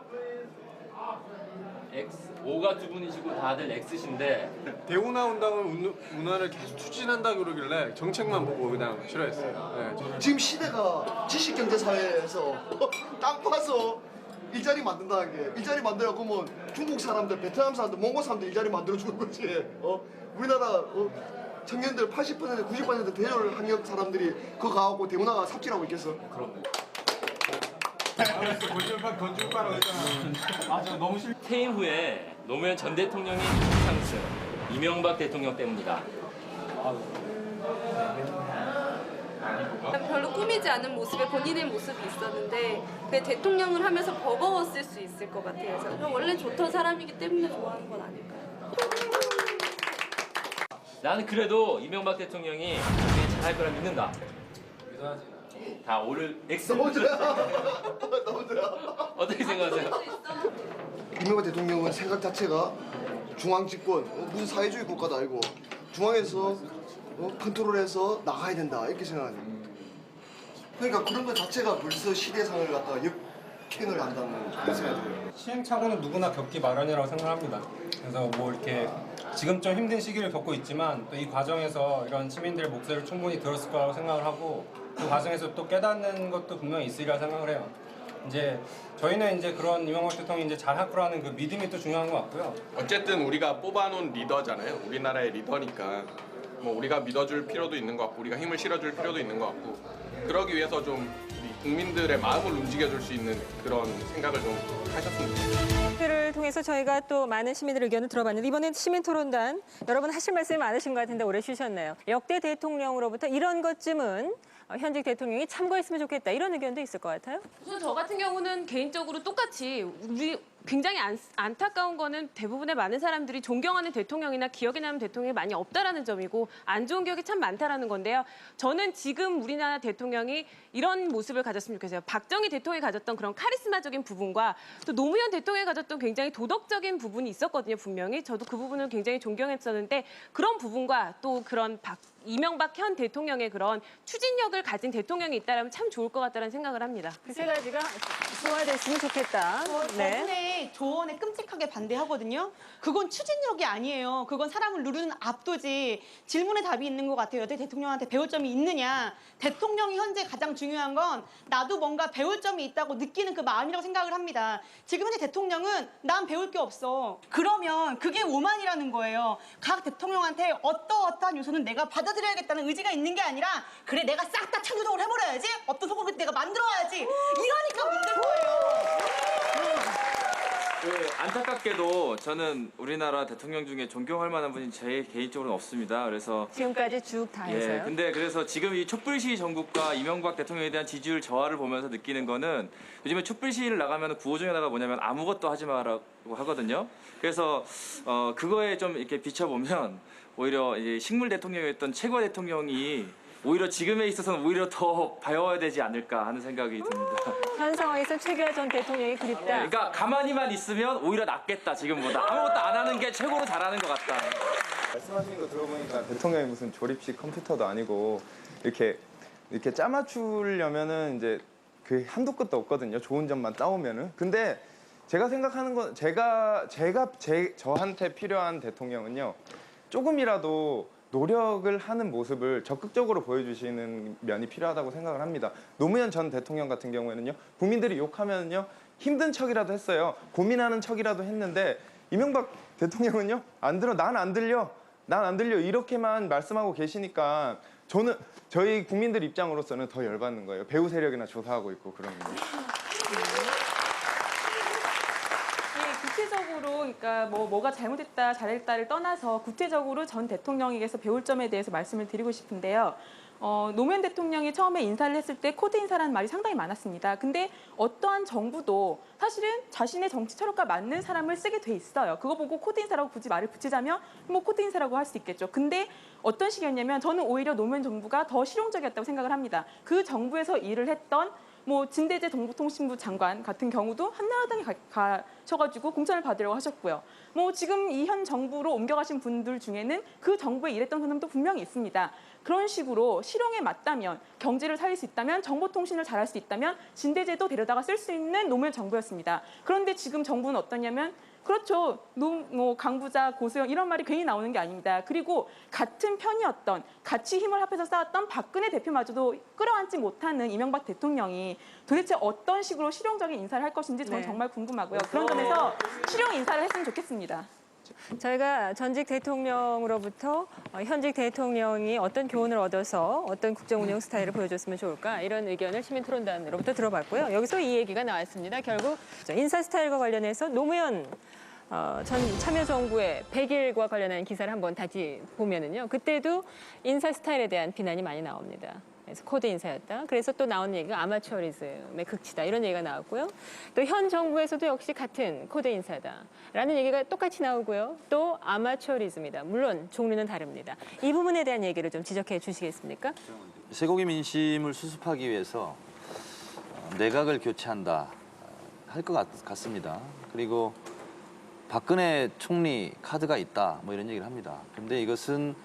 X. O가 두 분이시고 다들 X신데 대우 나온다면 문화를 계속 추진한다 그러길래 정책만 보고 그냥 싫어했어요. 네, 지금 시대가 지식경제사회에서 땅 파서 일자리 만든다는 게 일자리 만들어 그러면 중국 사람들, 베트남 사람들, 몽골 사람들 일자리 만들어주는 거지. 우리나라 청년들 80% 90% 대졸 학력 사람들이 그거 가갖고 대문화가 삽질하고 있겠어. 그럼. 건줄pan 맞아, 너무 싫. 퇴임 후에 노무현 전 대통령이 상승, 이명박 대통령 때문이다. 별로 꾸미지 않은 모습에 본인의 모습이 있었는데 그 대통령을 하면서 버거웠을 수 있을 것 같아요. 저는 원래 좋던 사람이기 때문에 좋아하는 건 아닐까요? 나는 그래도 이명박 대통령이 나중에 잘할 거라 믿는다. 다 오를 X. 너무 좋아. 어떻게 생각하세요? 이명박 대통령은 생각 자체가 중앙 집권 무슨 사회주의 국가도 아니고 중앙에서 컨트롤해서 나가야 된다 이렇게 생각하죠. 그러니까 그런 것 자체가 벌써 시대상을 갖다가 역행을 한다는 그런 생각이 들어요. 시행착오는 누구나 겪기 마련이라고 생각합니다. 그래서 뭐 이렇게 지금 좀 힘든 시기를 겪고 있지만 또 이 과정에서 이런 시민들의 목소리를 충분히 들었을 거라고 생각을 하고 그 과정에서 또 깨닫는 것도 분명히 있으리라 생각을 해요. 이제 저희는 이제 그런 이명박 대통령이 이제 잘할 거라는 그 믿음이 또 중요한 것 같고요. 어쨌든 우리가 뽑아놓은 리더잖아요. 우리나라의 리더니까 뭐 우리가 믿어줄 필요도 있는 것 같고 우리가 힘을 실어줄 필요도 있는 것 같고 그러기 위해서 좀 우리 국민들의 마음을 움직여줄 수 있는 그런 생각을 좀 하셨으면 좋겠습니다. 를 통해서 저희가 또 많은 시민들 의견을 들어봤는데 이번엔 시민토론단 여러분 하실 말씀이 많으신 것 같은데 오래 쉬셨네요. 역대 대통령으로부터 이런 것쯤은 현직 대통령이 참고했으면 좋겠다 이런 의견도 있을 것 같아요. 우선 저 같은 경우는 개인적으로 똑같이 우리 굉장히 안타까운 거는 대부분의 많은 사람들이 존경하는 대통령이나 기억에 남는 대통령이 많이 없다라는 점이고 안 좋은 기억이 참 많다라는 건데요. 저는 지금 우리나라 대통령이 이런 모습을 가졌으면 좋겠어요. 박정희 대통령이 가졌던 그런 카리스마적인 부분과 또 노무현 대통령이 가졌던 굉장히 도덕적인 부분이 있었거든요. 분명히 저도 그 부분을 굉장히 존경했었는데 그런 부분과 또 그런 이명박 현 대통령의 그런 추진력을 가진 대통령이 있다면 참 좋을 것 같다는 생각을 합니다. 그 세 가지가 소화됐으면 좋겠다. 저분의 조언에 끔찍하게 반대하거든요. 그건 추진력이 아니에요. 그건 사람을 누르는 압도지. 질문에 답이 있는 것 같아요. 여태 대통령한테 배울 점이 있느냐. 대통령이 현재 가장 중요한 건 나도 뭔가 배울 점이 있다고 느끼는 그 마음이라고 생각을 합니다. 지금 현재 대통령은 난 배울 게 없어. 그러면 그게 오만이라는 거예요. 각 대통령한테 어떠어떠한 요소는 내가 받아들여야겠다는 의지가 있는 게 아니라 그래 내가 싹 다 창조적으로 해버려야지. 없던 소금을 내가 만들어야지. 이러니까 문제인 거예요. 안타깝게도 저는 우리나라 대통령 중에 존경할 만한 분이 제 개인적으로는 없습니다. 그래서 지금까지 쭉 다 해서요. 근데 그래서 지금 이 촛불시위 정국과 이명박 대통령에 대한 지지율 저하를 보면서 느끼는 거는 요즘에 촛불시위를 나가면 구호 중에 하나가 뭐냐면 아무것도 하지 마라고 하거든요. 그래서 그거에 좀 이렇게 비춰보면 오히려 이제 식물 대통령이었던 최고 대통령이 오히려 지금에 있어서는 오히려 더 배워야 되지 않을까 하는 생각이 듭니다. 현 상황에서 최규하 전 대통령이 그립다. 그러니까 가만히만 있으면 오히려 낫겠다 지금보다. 아무것도 안 하는 게 최고로 잘하는 것 같다. 말씀하시는 거 들어보니까 대통령이 무슨 조립식 컴퓨터도 아니고 이렇게 짜맞추려면은 이제 그 한도 끝도 없거든요. 좋은 점만 따오면은. 근데 제가 생각하는 건 저한테 필요한 대통령은요. 조금이라도 노력을 하는 모습을 적극적으로 보여주시는 면이 필요하다고 생각을 합니다. 노무현 전 대통령 같은 경우에는요. 국민들이 욕하면요. 힘든 척이라도 했어요. 고민하는 척이라도 했는데 이명박 대통령은요. 난 안 들려 이렇게만 말씀하고 계시니까 저희 국민들 입장으로서는 더 열받는 거예요. 배후 세력이나 조사하고 있고 그러는 거예요. 구체적으로 그러니까 뭐가 잘못했다 잘했다를 떠나서 구체적으로 전 대통령에게서 배울 점에 대해서 말씀을 드리고 싶은데요. 노무현 대통령이 처음에 인사를 했을 때 코드 인사라는 말이 상당히 많았습니다. 근데 어떠한 정부도 사실은 자신의 정치 철학과 맞는 사람을 쓰게 돼 있어요. 그거 보고 코드 인사라고 굳이 말을 붙이자면 뭐 코드 인사라고 할 수 있겠죠. 근데 어떤 식이었냐면 저는 오히려 노무현 정부가 더 실용적이었다고 생각을 합니다. 그 정부에서 일을 했던 진대재 정보통신부 장관 같은 경우도 한나라당에 가셔가지고 공천을 받으려고 하셨고요. 지금 이 현 정부로 옮겨가신 분들 중에는 그 정부에 일했던 사람도 분명히 있습니다. 그런 식으로 실용에 맞다면, 경제를 살릴 수 있다면, 정보통신을 잘할 수 있다면 진대재도 데려다가 쓸 수 있는 노무현 정부였습니다. 그런데 지금 정부는 어떠냐면 그렇죠. 강부자, 고소영 이런 말이 괜히 나오는 게 아닙니다. 그리고 같은 편이었던, 같이 힘을 합해서 싸웠던 박근혜 대표마저도 끌어안지 못하는 이명박 대통령이 도대체 어떤 식으로 실용적인 인사를 할 것인지 저는 정말 궁금하고요. 그런 점에서 실용 인사를 했으면 좋겠습니다. 저희가 전직 대통령으로부터 현직 대통령이 어떤 교훈을 얻어서 어떤 국정 운영 스타일을 보여줬으면 좋을까 이런 의견을 시민토론단으로부터 들어봤고요. 여기서 이 얘기가 나왔습니다. 결국 인사 스타일과 관련해서 노무현 전 참여정부의 100일과 관련한 기사를 한번 다시 보면은요. 그때도 인사 스타일에 대한 비난이 많이 나옵니다. 그래서 코드 인사였다. 그래서 또 나온 얘기가 아마추어리즘의 극치다. 이런 얘기가 나왔고요. 또 현 정부에서도 역시 같은 코드 인사다라는 얘기가 똑같이 나오고요. 또 아마추어리즘이다. 물론 종류는 다릅니다. 이 부분에 대한 얘기를 좀 지적해 주시겠습니까? 쇠고기 민심을 수습하기 위해서 내각을 교체한다 할 것 같습니다. 그리고 박근혜 총리 카드가 있다 뭐 이런 얘기를 합니다. 그런데 이것은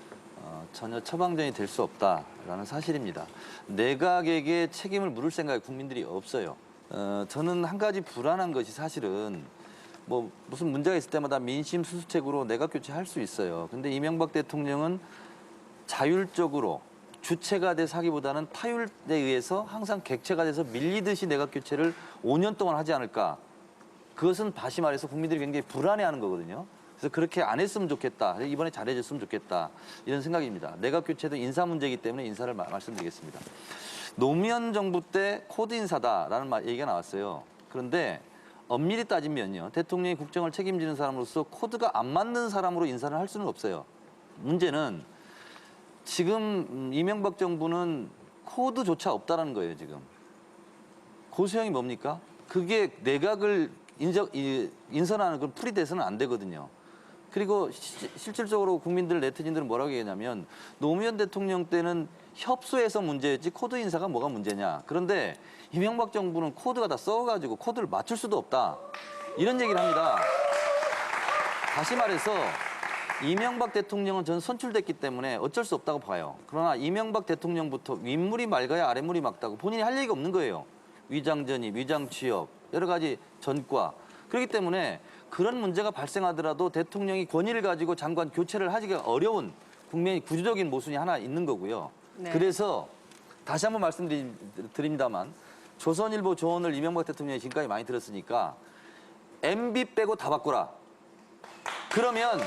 전혀 처방전이 될 수 없다라는 사실입니다. 내각에게 책임을 물을 생각이 국민들이 없어요. 저는 한 가지 불안한 것이 사실은 뭐 무슨 문제가 있을 때마다 민심 수수책으로 내각 교체할 수 있어요. 근데 이명박 대통령은 자율적으로 주체가 돼서 하기보다는 타율에 의해서 항상 객체가 돼서 밀리듯이 내각 교체를 5년 동안 하지 않을까. 그것은 다시 말해서 국민들이 굉장히 불안해하는 거거든요. 그래서 그렇게 안 했으면 좋겠다. 이번에 잘해줬으면 좋겠다. 이런 생각입니다. 내각 교체도 인사 문제이기 때문에 인사를 말씀드리겠습니다. 노무현 정부 때 코드 인사다라는 얘기가 나왔어요. 그런데 엄밀히 따지면요. 대통령이 국정을 책임지는 사람으로서 코드가 안 맞는 사람으로 인사를 할 수는 없어요. 문제는 지금 이명박 정부는 코드조차 없다라는 거예요, 지금. 고소형이 뭡니까? 그게 내각을 인선하는 그런 풀이 돼서는 안 되거든요. 그리고 실질적으로 국민들, 네티즌들은 뭐라고 얘기하냐면 노무현 대통령 때는 협소해서 문제였지 코드 인사가 뭐가 문제냐. 그런데 이명박 정부는 코드가 다 썩어가지고 코드를 맞출 수도 없다. 이런 얘기를 합니다. 다시 말해서 이명박 대통령은 저는 선출됐기 때문에 어쩔 수 없다고 봐요. 그러나 이명박 대통령부터 윗물이 맑아야 아랫물이 맑다고 본인이 할 얘기가 없는 거예요. 위장전입, 위장취업, 여러 가지 전과. 그렇기 때문에 그런 문제가 발생하더라도 대통령이 권위를 가지고 장관 교체를 하기가 어려운 국면이 구조적인 모순이 하나 있는 거고요. 네. 그래서 다시 한번 말씀드립니다만 조선일보 조언을 이명박 대통령이 지금까지 많이 들었으니까 MB 빼고 다 바꾸라. 그러면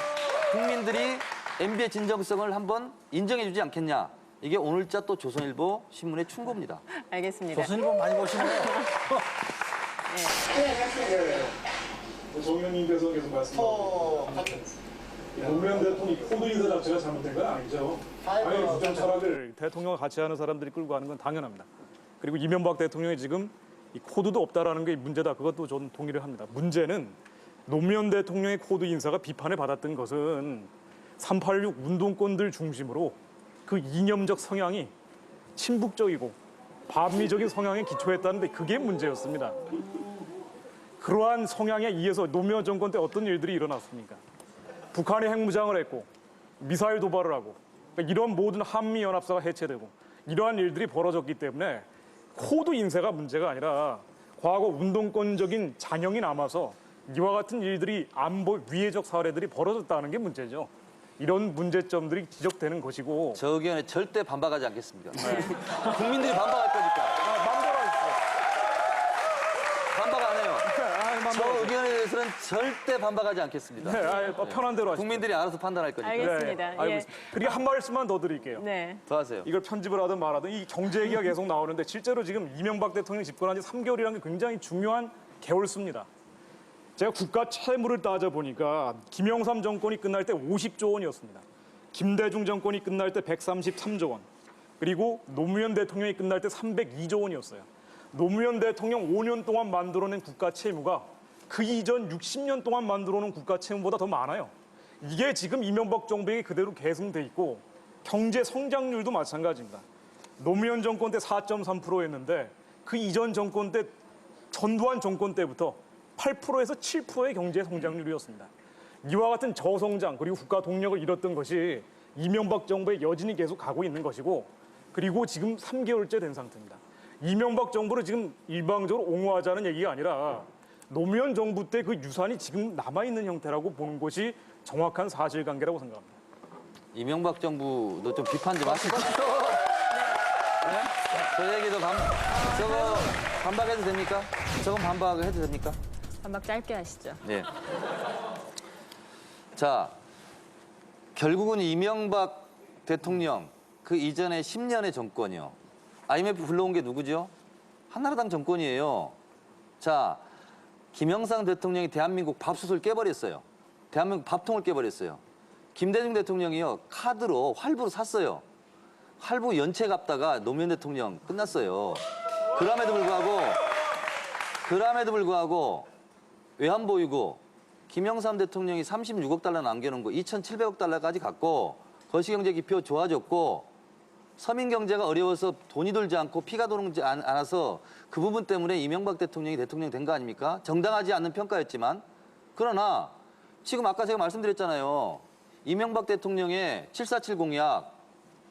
국민들이 MB의 진정성을 한번 인정해 주지 않겠냐. 이게 오늘자 또 조선일보 신문의 충고입니다. 알겠습니다. 조선일보 많이 보시네요. 정 의원님께서 계속 말씀하셨는데 노무현 대통령이 코드 인사 자체가 잘못된 건 아니죠. 당연히 국정 철학을 대통령과 같이 하는 사람들이 끌고 가는 건 당연합니다. 그리고 이명박 대통령이 지금 이 코드도 없다라는 게 문제다. 그것도 저는 동의를 합니다. 문제는 노무현 대통령의 코드 인사가 비판을 받았던 것은 386 운동권들 중심으로 그 이념적 성향이 친북적이고 반미적인 성향에 기초했다는데 그게 문제였습니다. 그러한 성향에 의해서 노무현 정권 때 어떤 일들이 일어났습니까? 북한이 핵무장을 했고 미사일 도발을 하고 그러니까 이런 모든 한미연합사가 해체되고 이러한 일들이 벌어졌기 때문에 코드 인사가 문제가 아니라 과거 운동권적인 잔영이 남아서 이와 같은 일들이 안보 위해적 사례들이 벌어졌다는 게 문제죠. 이런 문제점들이 지적되는 것이고 저 의견에 절대 반박하지 않겠습니다. 국민들이 반박할 거니까. 마음대로 하십시오. 반박 안 해요. 저 의견에 대해서는 절대 반박하지 않겠습니다. 네, 편한 대로 하십시오. 국민들이 알아서 판단할 거니까. 알겠습니다. 네, 알고 있습니다. 그리고 한 말씀만 더 드릴게요. 네. 더 하세요. 이걸 편집을 하든 말하든 이 정제 얘기가 계속 나오는데 실제로 지금 이명박 대통령이 집권한 지 3개월이라는 게 굉장히 중요한 개월수입니다. 제가 국가 채무를 따져보니까 김영삼 정권이 끝날 때 50조 원이었습니다. 김대중 정권이 끝날 때 133조 원. 그리고 노무현 대통령이 끝날 때 302조 원이었어요. 노무현 대통령 5년 동안 만들어낸 국가 채무가 그 이전 60년 동안 만들어놓은 국가 채무보다 더 많아요. 이게 지금 이명박 정부에 그대로 계승돼 있고 경제 성장률도 마찬가지입니다. 노무현 정권 때 4.3%였는데 그 이전 정권 때 전두환 정권 때부터 8%에서 7%의 경제 성장률이었습니다. 이와 같은 저성장 그리고 국가 동력을 잃었던 것이 이명박 정부의 여진이 계속 가고 있는 것이고 그리고 지금 3개월째 된 상태입니다. 이명박 정부를 지금 일방적으로 옹호하자는 얘기가 아니라 노무현 정부 때 그 유산이 지금 남아있는 형태라고 보는 것이 정확한 사실관계라고 생각합니다. 이명박 정부도 좀 비판 좀 하시죠. 네? 저 얘기도 저거 반박해도 됩니까? 저건 반박해도 됩니까? 반박 짧게 하시죠. 네. 자, 결국은 이명박 대통령 그 이전에 10년의 정권이요. IMF 불러온 게 누구죠? 한나라당 정권이에요. 자, 김영삼 대통령이 대한민국 밥솥을 깨버렸어요. 대한민국 밥통을 깨버렸어요. 김대중 대통령이요. 카드로 활부로 샀어요. 활부 연체 갚다가 노무현 대통령 끝났어요. 그럼에도 불구하고 외환보유고 김영삼 대통령이 36억 달러 남겨놓은 거 2,700억 달러까지 갖고 거시경제 기표 좋아졌고 서민 경제가 어려워서 돈이 돌지 않고 피가 도는지 않아서 그 부분 때문에 이명박 대통령이 대통령 된 거 아닙니까? 정당하지 않는 평가였지만 그러나 지금 아까 제가 말씀드렸잖아요. 이명박 대통령의 747 공약,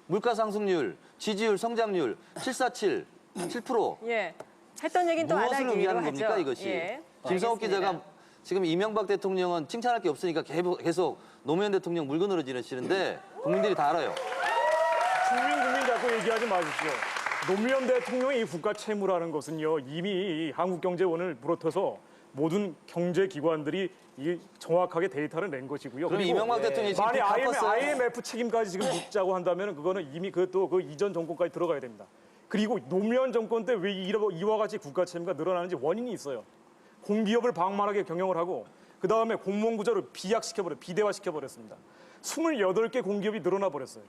물가 상승률, 지지율, 성장률 747, 7%. 예. 했던 얘기는 또 안 무엇을 하기로 의미하는 하죠. 겁니까 이것이? 예. 김성욱 알겠습니다. 기자가 지금 이명박 대통령은 칭찬할 게 없으니까 계속 노무현 대통령 물건으로 지르시는데 국민들이 다 알아요. 국민 자꾸 얘기하지 마십시오. 노무현 대통령의 이 국가 채무라는 것은요, 이미 한국경제원을 비롯해서 모든 경제기관들이 이 정확하게 데이터를 낸 것이고요. 그럼 그리고 이명박 대통령이 지금 만약 갚았어요? IMF 책임까지 지금 묻자고 한다면 그거는 이미 그것도 그 이전 정권까지 들어가야 됩니다. 그리고 노무현 정권 때 왜 이와 같이 국가 채무가 늘어나는지 원인이 있어요. 공기업을 방만하게 경영을 하고 그다음에 공무원 구조를 비대화시켜버렸습니다. 28개 공기업이 늘어나 버렸어요.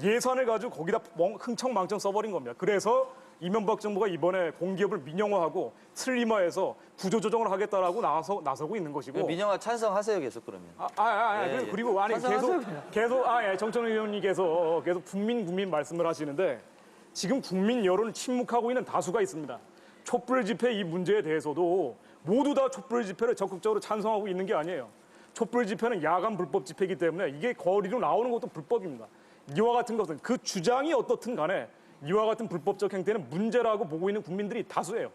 예산을 가지고 거기다 흥청망청 써버린 겁니다. 그래서 이명박 정부가 이번에 공기업을 민영화하고 슬림화해서 구조조정을 하겠다라고 나서고 있는 것이고. 민영화 찬성하세요 계속 그러면. 예, 그리고 아니 계속 정청래 의원님께서 계속 국민 말씀을 하시는데 지금 국민 여론을 침묵하고 있는 다수가 있습니다. 촛불 집회 이 문제에 대해서도 모두 다 촛불 집회를 적극적으로 찬성하고 있는 게 아니에요. 촛불 집회는 야간 불법 집회이기 때문에 이게 거리로 나오는 것도 불법입니다. 이와 같은 것은 그 주장이 어떻든 간에 이와 같은 불법적 행태는 문제라고 보고 있는 국민들이 다수예요.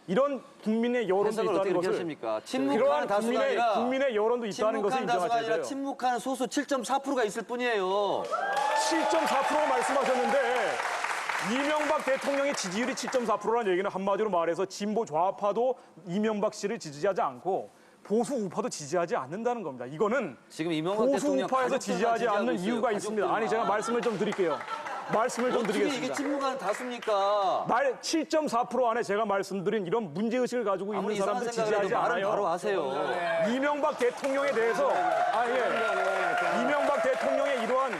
이런 국민의 여론도 있다는 것을 하십니까? 침묵하는 다수가 아니라 국민의 여론도 있다는 것을 인정하셔야 돼요. 침묵하는 소수 7.4%가 있을 뿐이에요. 7.4% 말씀하셨는데 이명박 대통령의 지지율이 7.4%라는 얘기는 한마디로 말해서 진보 좌파도 이명박 씨를 지지하지 않고 보수 우파도 지지하지 않는다는 겁니다. 이거는 지금 이명박 보수 대통령 우파에서 지지하지 않는 있어요. 이유가 있습니다. 아니 제가 말씀을 좀 드릴게요. 말씀을 좀 어떻게 드리겠습니다. 이게 침묵하는 다수입니까? 7.4% 안에 제가 말씀드린 이런 문제의식을 가지고 있는 사람들 지지하지 않아요. 바로 하세요. 이명박 대통령에 대해서 이명박 대통령의 이러한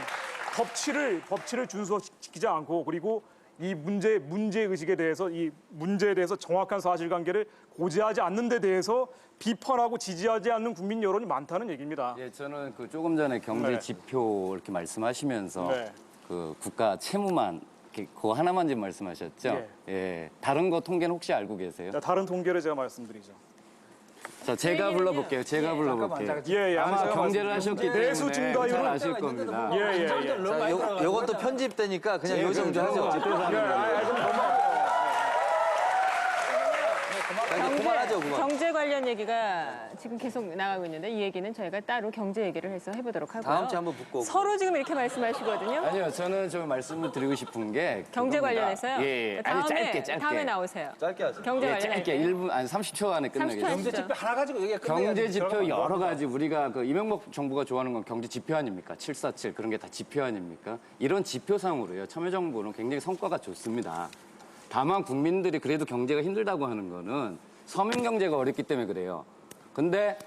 법치를 준수시키지 않고 그리고 이 문제의식에 대해서 이 문제에 대해서 정확한 사실관계를 고지하지 않는 데 대해서 비판하고 지지하지 않는 국민 여론이 많다는 얘기입니다. 예, 저는 그 조금 전에 경제 지표 이렇게 말씀하시면서 네. 그 국가 채무만 그거 하나만 지금 말씀하셨죠? 예. 다른 거 통계는 혹시 알고 계세요? 자, 다른 통계를 제가 말씀드리죠. 자, 제가 불러볼게요. 제가 불러볼게요. 예, 아마 경제를 하셨기 때문에 내수 증가율은 잘 아실 겁니다. 예. 자, 요건 또 편집되니까 그냥 예, 요 정도 하죠. 경제 관련 얘기가 지금 계속 나가고 있는데 이 얘기는 저희가 따로 경제 얘기를 해서 해보도록 하고요. 다음 주에 한번 붙고. 서로 지금 이렇게 말씀하시거든요. 아니요, 저는 좀 말씀을 드리고 싶은 게 경제 그겁니다. 관련해서요? 예, 아니 짧게. 다음에 나오세요. 짧게 하세요. 경제 예, 관련 짧게 1분 한 30초 안에 끝내겠습니다. 경제 지표 하나 가지고 얘기 경제 지표 여러 가지 우리가 그 이명박 정부가 좋아하는 건 경제 지표 아닙니까? 747 그런 게 다 지표 아닙니까? 이런 지표상으로요. 참여정부는 굉장히 성과가 좋습니다. 다만 국민들이 그래도 경제가 힘들다고 하는 거는 서민 경제가 어렵기 때문에 그래요. 근데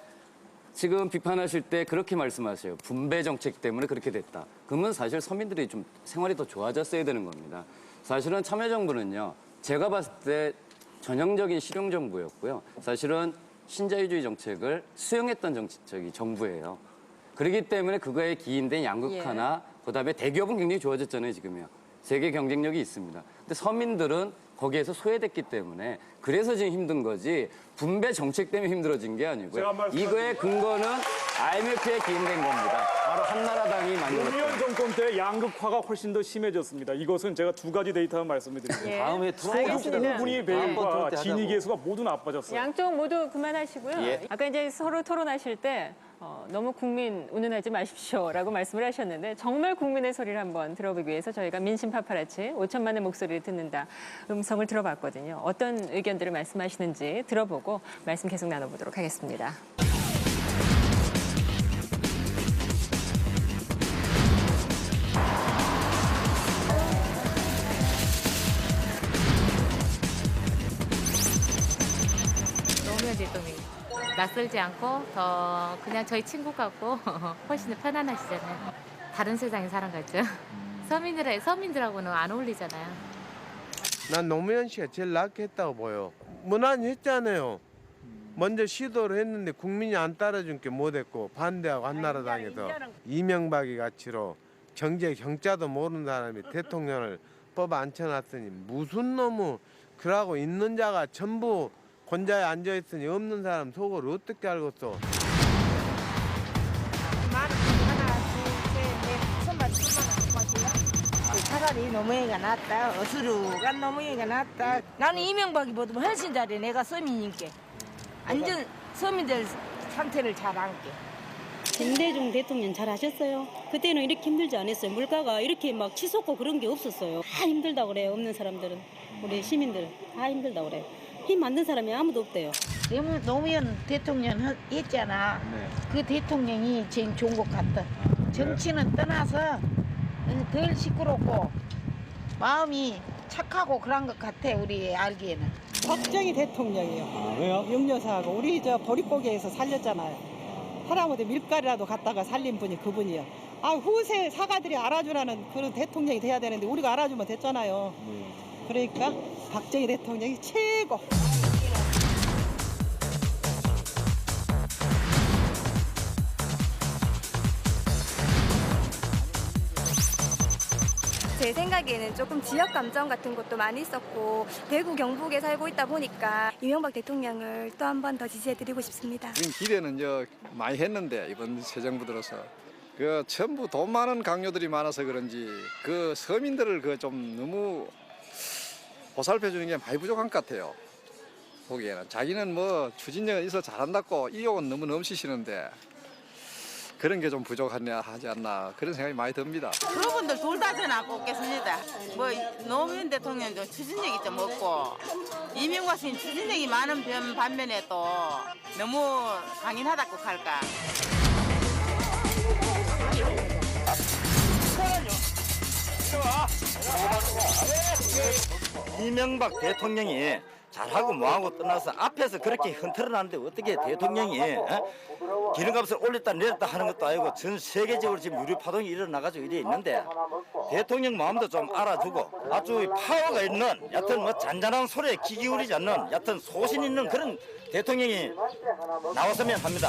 지금 비판하실 때 그렇게 말씀하세요. 분배 정책 때문에 그렇게 됐다. 그러면 사실 서민들이 좀 생활이 더 좋아졌어야 되는 겁니다. 사실은 참여정부는요. 제가 봤을 때 전형적인 실용정부였고요. 사실은 신자유주의 정책을 수용했던 정부예요. 그렇기 때문에 그거에 기인된 양극화나 그다음에 대기업은 굉장히 좋아졌잖아요, 지금요. 세계 경쟁력이 있습니다. 근데 서민들은 거기에서 소외됐기 때문에 그래서 지금 힘든 거지 분배 정책 때문에 힘들어진 게 아니고요. 이거의 근거는 IMF에 기인된 겁니다. 바로 한나라당이 만들었죠. 노무현 정권 때 양극화가 훨씬 더 심해졌습니다. 이것은 제가 두 가지 데이터만 말씀드릴게요. 예. 다음에 소득 부분이 배율과 진위 계수가 모두 나빠졌어요. 양쪽 모두 그만하시고요. 예. 아까 이제 서로 토론하실 때 너무 국민 운운하지 마십시오라고 말씀을 하셨는데 정말 국민의 소리를 한번 들어보기 위해서 저희가 민심 파파라치 5천만의 목소리를 듣는다 음성을 들어봤거든요. 어떤 의견들을 말씀하시는지 들어보고 말씀 계속 나눠보도록 하겠습니다. 노무현 대통령이 낯설지 않고 더 그냥 저희 친구 같고 훨씬 더 편안하시잖아요. 다른 세상에 사는 거죠. 서민들하고는 안 어울리잖아요. 난 노무현 씨가 제일 낫겠다고 보여. 무난히 했잖아요. 먼저 시도를 했는데 국민이 안 따라준 게 못했고 반대하고 한나라당에서 이명박이 가치로 경자도 모르는 사람이 대통령을 뽑아 앉혀놨으니 무슨 놈의 그러고 있는 자가 전부 권자에 앉아있으니 없는 사람 속을 어떻게 알겠어. 노무현이가 낫다. 어수룩한 노무현이가 낫다. 나는 이명박이보다 훨씬 잘해. 내가 서민인께. 완전 서민들 상태를 잘 안게. 김대중 대통령 잘 하셨어요. 그때는 이렇게 힘들지 않았어요. 물가가 이렇게 막 치솟고 그런 게 없었어요. 다 힘들다고 그래요. 없는 사람들은. 우리 시민들 다 힘들다고 그래요. 힘 만든 사람이 아무도 없대요. 노무현 대통령 했잖아. 그 대통령이 제일 좋은 것 같다. 정치는 떠나서 덜 시끄럽고 마음이 착하고 그런 것 같아. 우리 알기에는. 박정희 대통령이요. 왜요? 영여사하고 우리 저 보릿고개에서 살렸잖아요. 할아버지 밀가루라도 갖다가 살린 분이 그분이요. 후세 사가들이 알아주라는 그런 대통령이 돼야 되는데 우리가 알아주면 됐잖아요. 그러니까 박정희 대통령이 최고. 제 생각에는 조금 지역 감정 같은 것도 많이 있었고 대구 경북에 살고 있다 보니까 이명박 대통령을 또 한 번 더 지지해드리고 싶습니다. 지금 기대는 많이 했는데 이번 새 정부 들어서 전부 돈 많은 강요들이 많아서 그런지 서민들을 좀 너무 보살펴 주는 게 많이 부족한 것 같아요. 보기에는 자기는 추진력은 있어 잘한다고 의욕은 너무 넘치시는데 그런 게 좀 부족하지 않나 그런 생각이 많이 듭니다. 그분들 둘 다 저는 꼽겠습니다. 노무현 대통령도 추진력이 좀 없고 이명박 씨는 추진력이 많은 반면에 또 너무 강인하다고 할까. 이명박 대통령이 잘하고 뭐하고 떠나서 앞에서 그렇게 흔들어놨는데 어떻게 대통령이 기름값을 올렸다 내렸다 하는 것도 아니고 전 세계적으로 지금 유류 파동이 일어나가지고 이래 있는데 대통령 마음도 좀 알아주고 아주 파워가 있는 여튼 잔잔한 소리에 귀 기울이지 않는 여튼 소신 있는 그런 대통령이 나왔으면 합니다.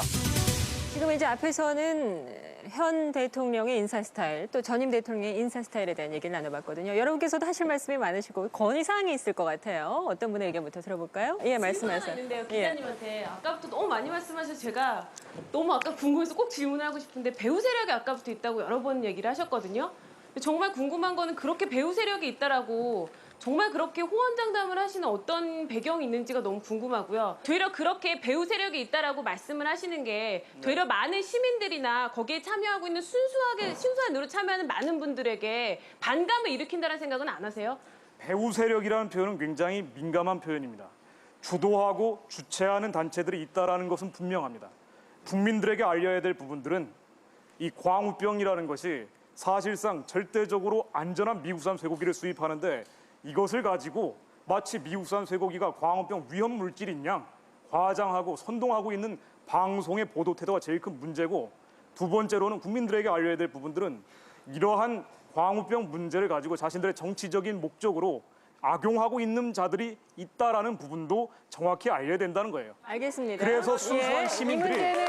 지금 이제 앞에서는 현 대통령의 인사 스타일, 또 전임 대통령의 인사 스타일에 대한 얘기를 나눠봤거든요. 여러분께서도 하실 말씀이 많으시고 건의사항이 있을 것 같아요. 어떤 분의 의견부터 들어볼까요? 예, 말씀하세요. 있는데요, 기자님한테 아까부터 너무 많이 말씀하셔서 제가 너무 아까 궁금해서 꼭 질문을 하고 싶은데 배우 세력이 아까부터 있다고 여러 번 얘기를 하셨거든요. 정말 궁금한 거는 그렇게 배우 세력이 있다라고 정말 그렇게 호언장담을 하시는 어떤 배경이 있는지가 너무 궁금하고요. 되려 그렇게 배우 세력이 있다라고 말씀을 하시는 게 되려 많은 시민들이나 거기에 참여하고 있는 순수한 의로 참여하는 많은 분들에게 반감을 일으킨다는 생각은 안 하세요? 배후 세력이라는 표현은 굉장히 민감한 표현입니다. 주도하고 주체하는 단체들이 있다는 것은 분명합니다. 국민들에게 알려야 될 부분들은 이 광우병이라는 것이 사실상 절대적으로 안전한 미국산 쇠고기를 수입하는데 이것을 가지고 마치 미국산 쇠고기가 광우병 위험 물질인 양 과장하고 선동하고 있는 방송의 보도 태도가 제일 큰 문제고, 두 번째로는 국민들에게 알려야 될 부분들은 이러한 광우병 문제를 가지고 자신들의 정치적인 목적으로 악용하고 있는 자들이 있다라는 부분도 정확히 알려야 된다는 거예요. 알겠습니다. 그래서 순수한 시민들이 이 문제는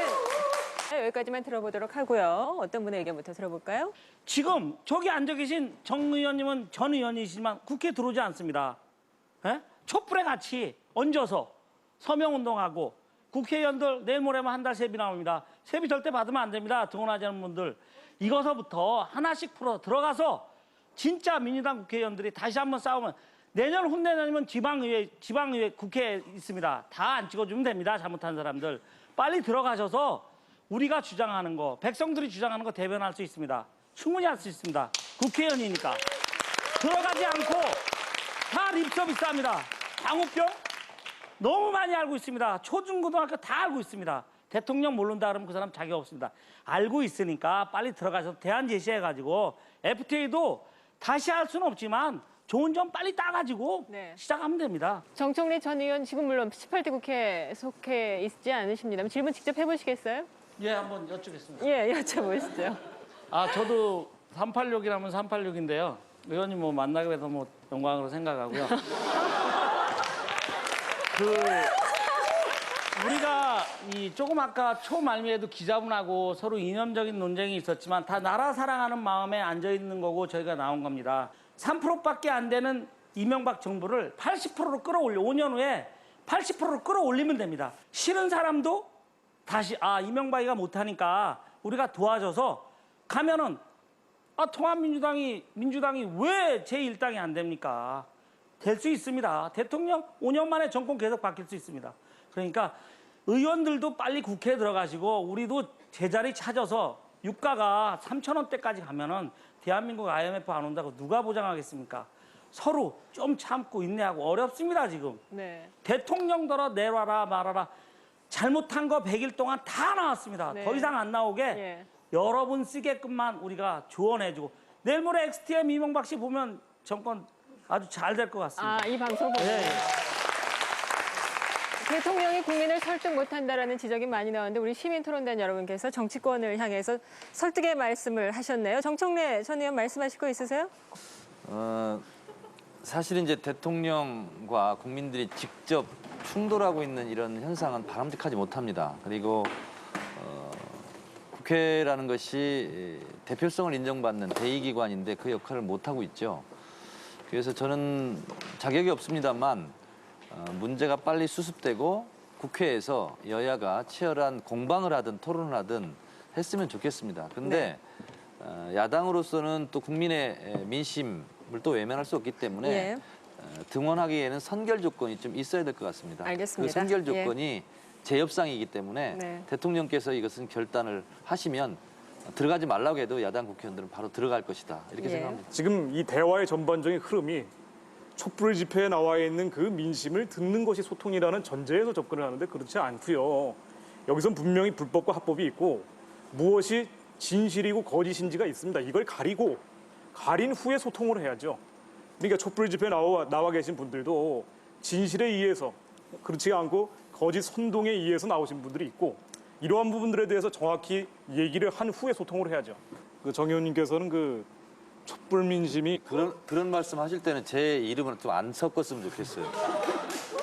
여기까지만 들어보도록 하고요. 어떤 분의 의견부터 들어볼까요? 지금 저기 앉아 계신 정 의원님은 전 의원이시지만 국회에 들어오지 않습니다. 에? 촛불에 같이 얹어서 서명운동하고 국회의원들 내일 모레면 한 달 세비 나옵니다. 세비 절대 받으면 안 됩니다. 등원하지 않은 분들. 이거서부터 하나씩 풀어 들어가서 진짜 민주당 국회의원들이 다시 한번 싸우면 내년 후내년이면 지방의회 국회에 있습니다. 다 안 찍어주면 됩니다. 잘못한 사람들. 빨리 들어가셔서 우리가 주장하는 거, 백성들이 주장하는 거 대변할 수 있습니다. 충분히 할 수 있습니다. 국회의원이니까. 들어가지 않고 다 립서비스합니다. 광우병 너무 많이 알고 있습니다. 초중고등학교 다 알고 있습니다. 대통령 모른다 그러면 그 사람 자격 없습니다. 알고 있으니까 빨리 들어가서 대안 제시해가지고 FTA도 다시 할 수는 없지만 좋은 점 빨리 따가지고 시작하면 됩니다. 정청래 전 의원 지금 물론 18대 국회에 속해 있지 않으십니다만 질문 직접 해보시겠어요? 예, 한번 여쭙겠습니다. 예, 여쭤보시죠. 저도 386이라면 386인데요. 의원님 만나게 돼서 영광으로 생각하고요. 우리가 조금 아까 초말미에도 기자분하고 서로 이념적인 논쟁이 있었지만 다 나라 사랑하는 마음에 앉아 있는 거고 저희가 나온 겁니다. 3%밖에 안 되는 이명박 정부를 80%로 끌어올려 5년 후에 80%로 끌어올리면 됩니다. 싫은 사람도 다시 이명박이가 못하니까 우리가 도와줘서 가면은 통합민주당이 왜 제1당이 안 됩니까? 될 수 있습니다. 대통령 5년 만에 정권 계속 바뀔 수 있습니다. 그러니까 의원들도 빨리 국회에 들어가시고 우리도 제자리 찾아서 유가가 3,000원대까지 가면은 대한민국 IMF 안 온다고 누가 보장하겠습니까? 서로 좀 참고 인내하고 어렵습니다, 지금. 네. 대통령더러 내놔라 말아라. 잘못한 거 100일 동안 다 나왔습니다. 네. 더 이상 안 나오게 예. 여러분 쓰게끔만 우리가 조언해주고 내일 모레 XTM 이명박 씨 보면 정권 아주 잘 될 것 같습니다. 이 방송 보고. 네. 대통령이 국민을 설득 못한다라는 지적이 많이 나왔는데 우리 시민토론단 여러분께서 정치권을 향해서 설득의 말씀을 하셨네요. 정청래 전 의원 말씀하실 거 있으세요? 사실은 이제 대통령과 국민들이 직접 충돌하고 있는 이런 현상은 바람직하지 못합니다. 그리고 국회라는 것이 대표성을 인정받는 대의기관인데 그 역할을 못하고 있죠. 그래서 저는 자격이 없습니다만 문제가 빨리 수습되고 국회에서 여야가 치열한 공방을 하든 토론을 하든 했으면 좋겠습니다. 근데 야당으로서는 또 국민의 민심을 또 외면할 수 없기 때문에 예. 등원하기에는 선결 조건이 좀 있어야 될 것 같습니다. 알겠습니다. 그 선결 조건이 재협상이기 때문에 네. 대통령께서 이것은 결단을 하시면 들어가지 말라고 해도 야당 국회의원들은 바로 들어갈 것이다. 이렇게 예. 생각합니다. 지금 이 대화의 전반적인 흐름이 촛불 집회에 나와 있는 그 민심을 듣는 것이 소통이라는 전제에서 접근을 하는데 그렇지 않고요. 여기선 분명히 불법과 합법이 있고 무엇이 진실이고 거짓인지가 있습니다. 이걸 가린 후에 소통을 해야죠. 그러니까 촛불 집회에 나와 계신 분들도 진실에 의해서 그렇지 않고 거짓 선동에 의해서 나오신 분들이 있고 이러한 부분들에 대해서 정확히 얘기를 한 후에 소통을 해야죠. 그 정 의원님께서는 그 촛불 민심이 그런 말씀하실 때는 제 이름은 좀 안 섞었으면 좋겠어요.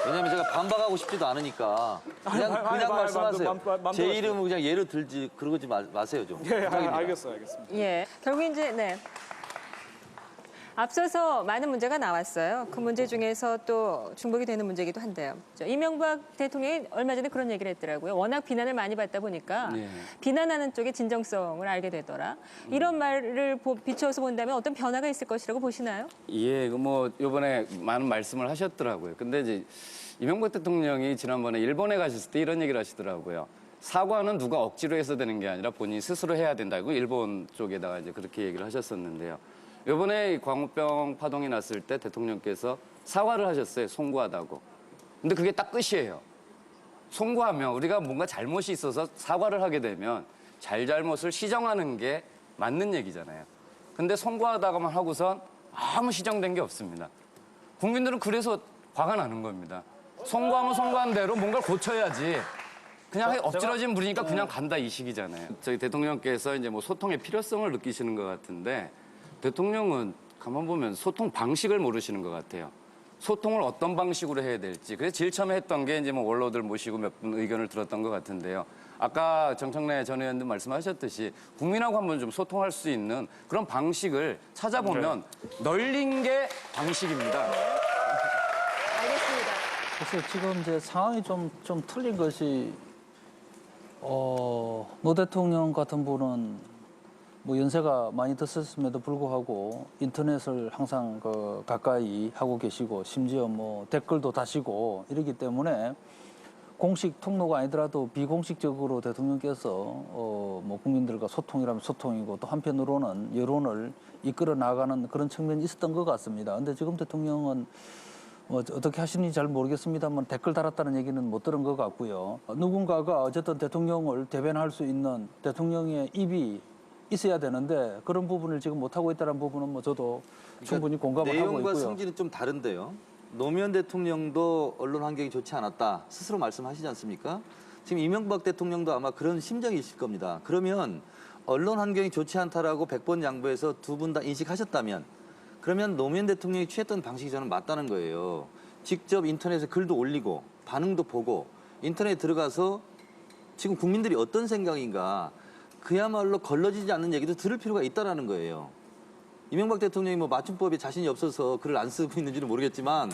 왜냐하면 제가 반박하고 싶지도 않으니까 그냥 말씀하세요. 제 이름은 그냥 예로 들지 그러지 마세요 좀. 예, 알겠습니다. 예. 결국 이제 네. 앞서서 많은 문제가 나왔어요. 그 문제 중에서 또 중복이 되는 문제이기도 한데요. 이명박 대통령이 얼마 전에 그런 얘기를 했더라고요. 워낙 비난을 많이 받다 보니까 비난하는 쪽의 진정성을 알게 되더라. 이런 말을 비추어서 본다면 어떤 변화가 있을 것이라고 보시나요? 예, 뭐 이번에 많은 말씀을 하셨더라고요. 근데 이제 이명박 대통령이 지난번에 일본에 가셨을 때 이런 얘기를 하시더라고요. 사과는 누가 억지로 해서 되는 게 아니라 본인이 스스로 해야 된다고 일본 쪽에다가 이제 그렇게 얘기를 하셨었는데요. 이번에 광우병 파동이 났을 때 대통령께서 사과를 하셨어요. 송구하다고. 근데 그게 딱 끝이에요. 송구하면 우리가 뭔가 잘못이 있어서 사과를 하게 되면 잘못을 시정하는 게 맞는 얘기잖아요. 근데 송구하다가만 하고선 아무 시정된 게 없습니다. 국민들은 그래서 화가 나는 겁니다. 송구하면 송구한 대로 뭔가를 고쳐야지. 그냥 엎질러진 물이니까 그냥 간다 이 식이잖아요. 저희 대통령께서 이제 뭐 소통의 필요성을 느끼시는 것 같은데 대통령은 가만 보면 소통 방식을 모르시는 것 같아요. 소통을 어떤 방식으로 해야 될지. 그래서 제일 처음에 했던 게 이제 뭐 원로들 모시고 몇 분 의견을 들었던 것 같은데요. 아까 정청래 전 의원도 말씀하셨듯이 국민하고 한번 좀 소통할 수 있는 그런 방식을 찾아보면 널린 게 방식입니다. 알겠습니다. 그래서 지금 이제 상황이 좀 틀린 것이 노 대통령 같은 분은 뭐 연세가 많이 드셨음에도 불구하고 인터넷을 항상 가까이 하고 계시고 심지어 뭐 댓글도 다시고 이러기 때문에 공식 통로가 아니더라도 비공식적으로 대통령께서 뭐 국민들과 소통이라면 소통이고 또 한편으로는 여론을 이끌어 나가는 그런 측면이 있었던 것 같습니다. 근데 지금 대통령은 뭐 어떻게 하시는지 잘 모르겠습니다만 댓글 달았다는 얘기는 못 들은 것 같고요. 누군가가 어쨌든 대통령을 대변할 수 있는 대통령의 입이 있어야 되는데 그런 부분을 지금 못하고 있다는 부분은 뭐 저도 충분히 공감을 하고 있고요. 내용과 성질은 좀 다른데요. 노무현 대통령도 언론 환경이 좋지 않았다 스스로 말씀하시지 않습니까? 지금 이명박 대통령도 아마 그런 심정이 있을 겁니다. 그러면 언론 환경이 좋지 않다라고 100번 양보해서 두 분 다 인식하셨다면 그러면 노무현 대통령이 취했던 방식이 저는 맞다는 거예요. 직접 인터넷에 글도 올리고 반응도 보고 인터넷에 들어가서 지금 국민들이 어떤 생각인가 그야말로 걸러지지 않는 얘기도 들을 필요가 있다는 거예요. 이명박 대통령이 뭐 맞춤법에 자신이 없어서 글을 안 쓰고 있는지는 모르겠지만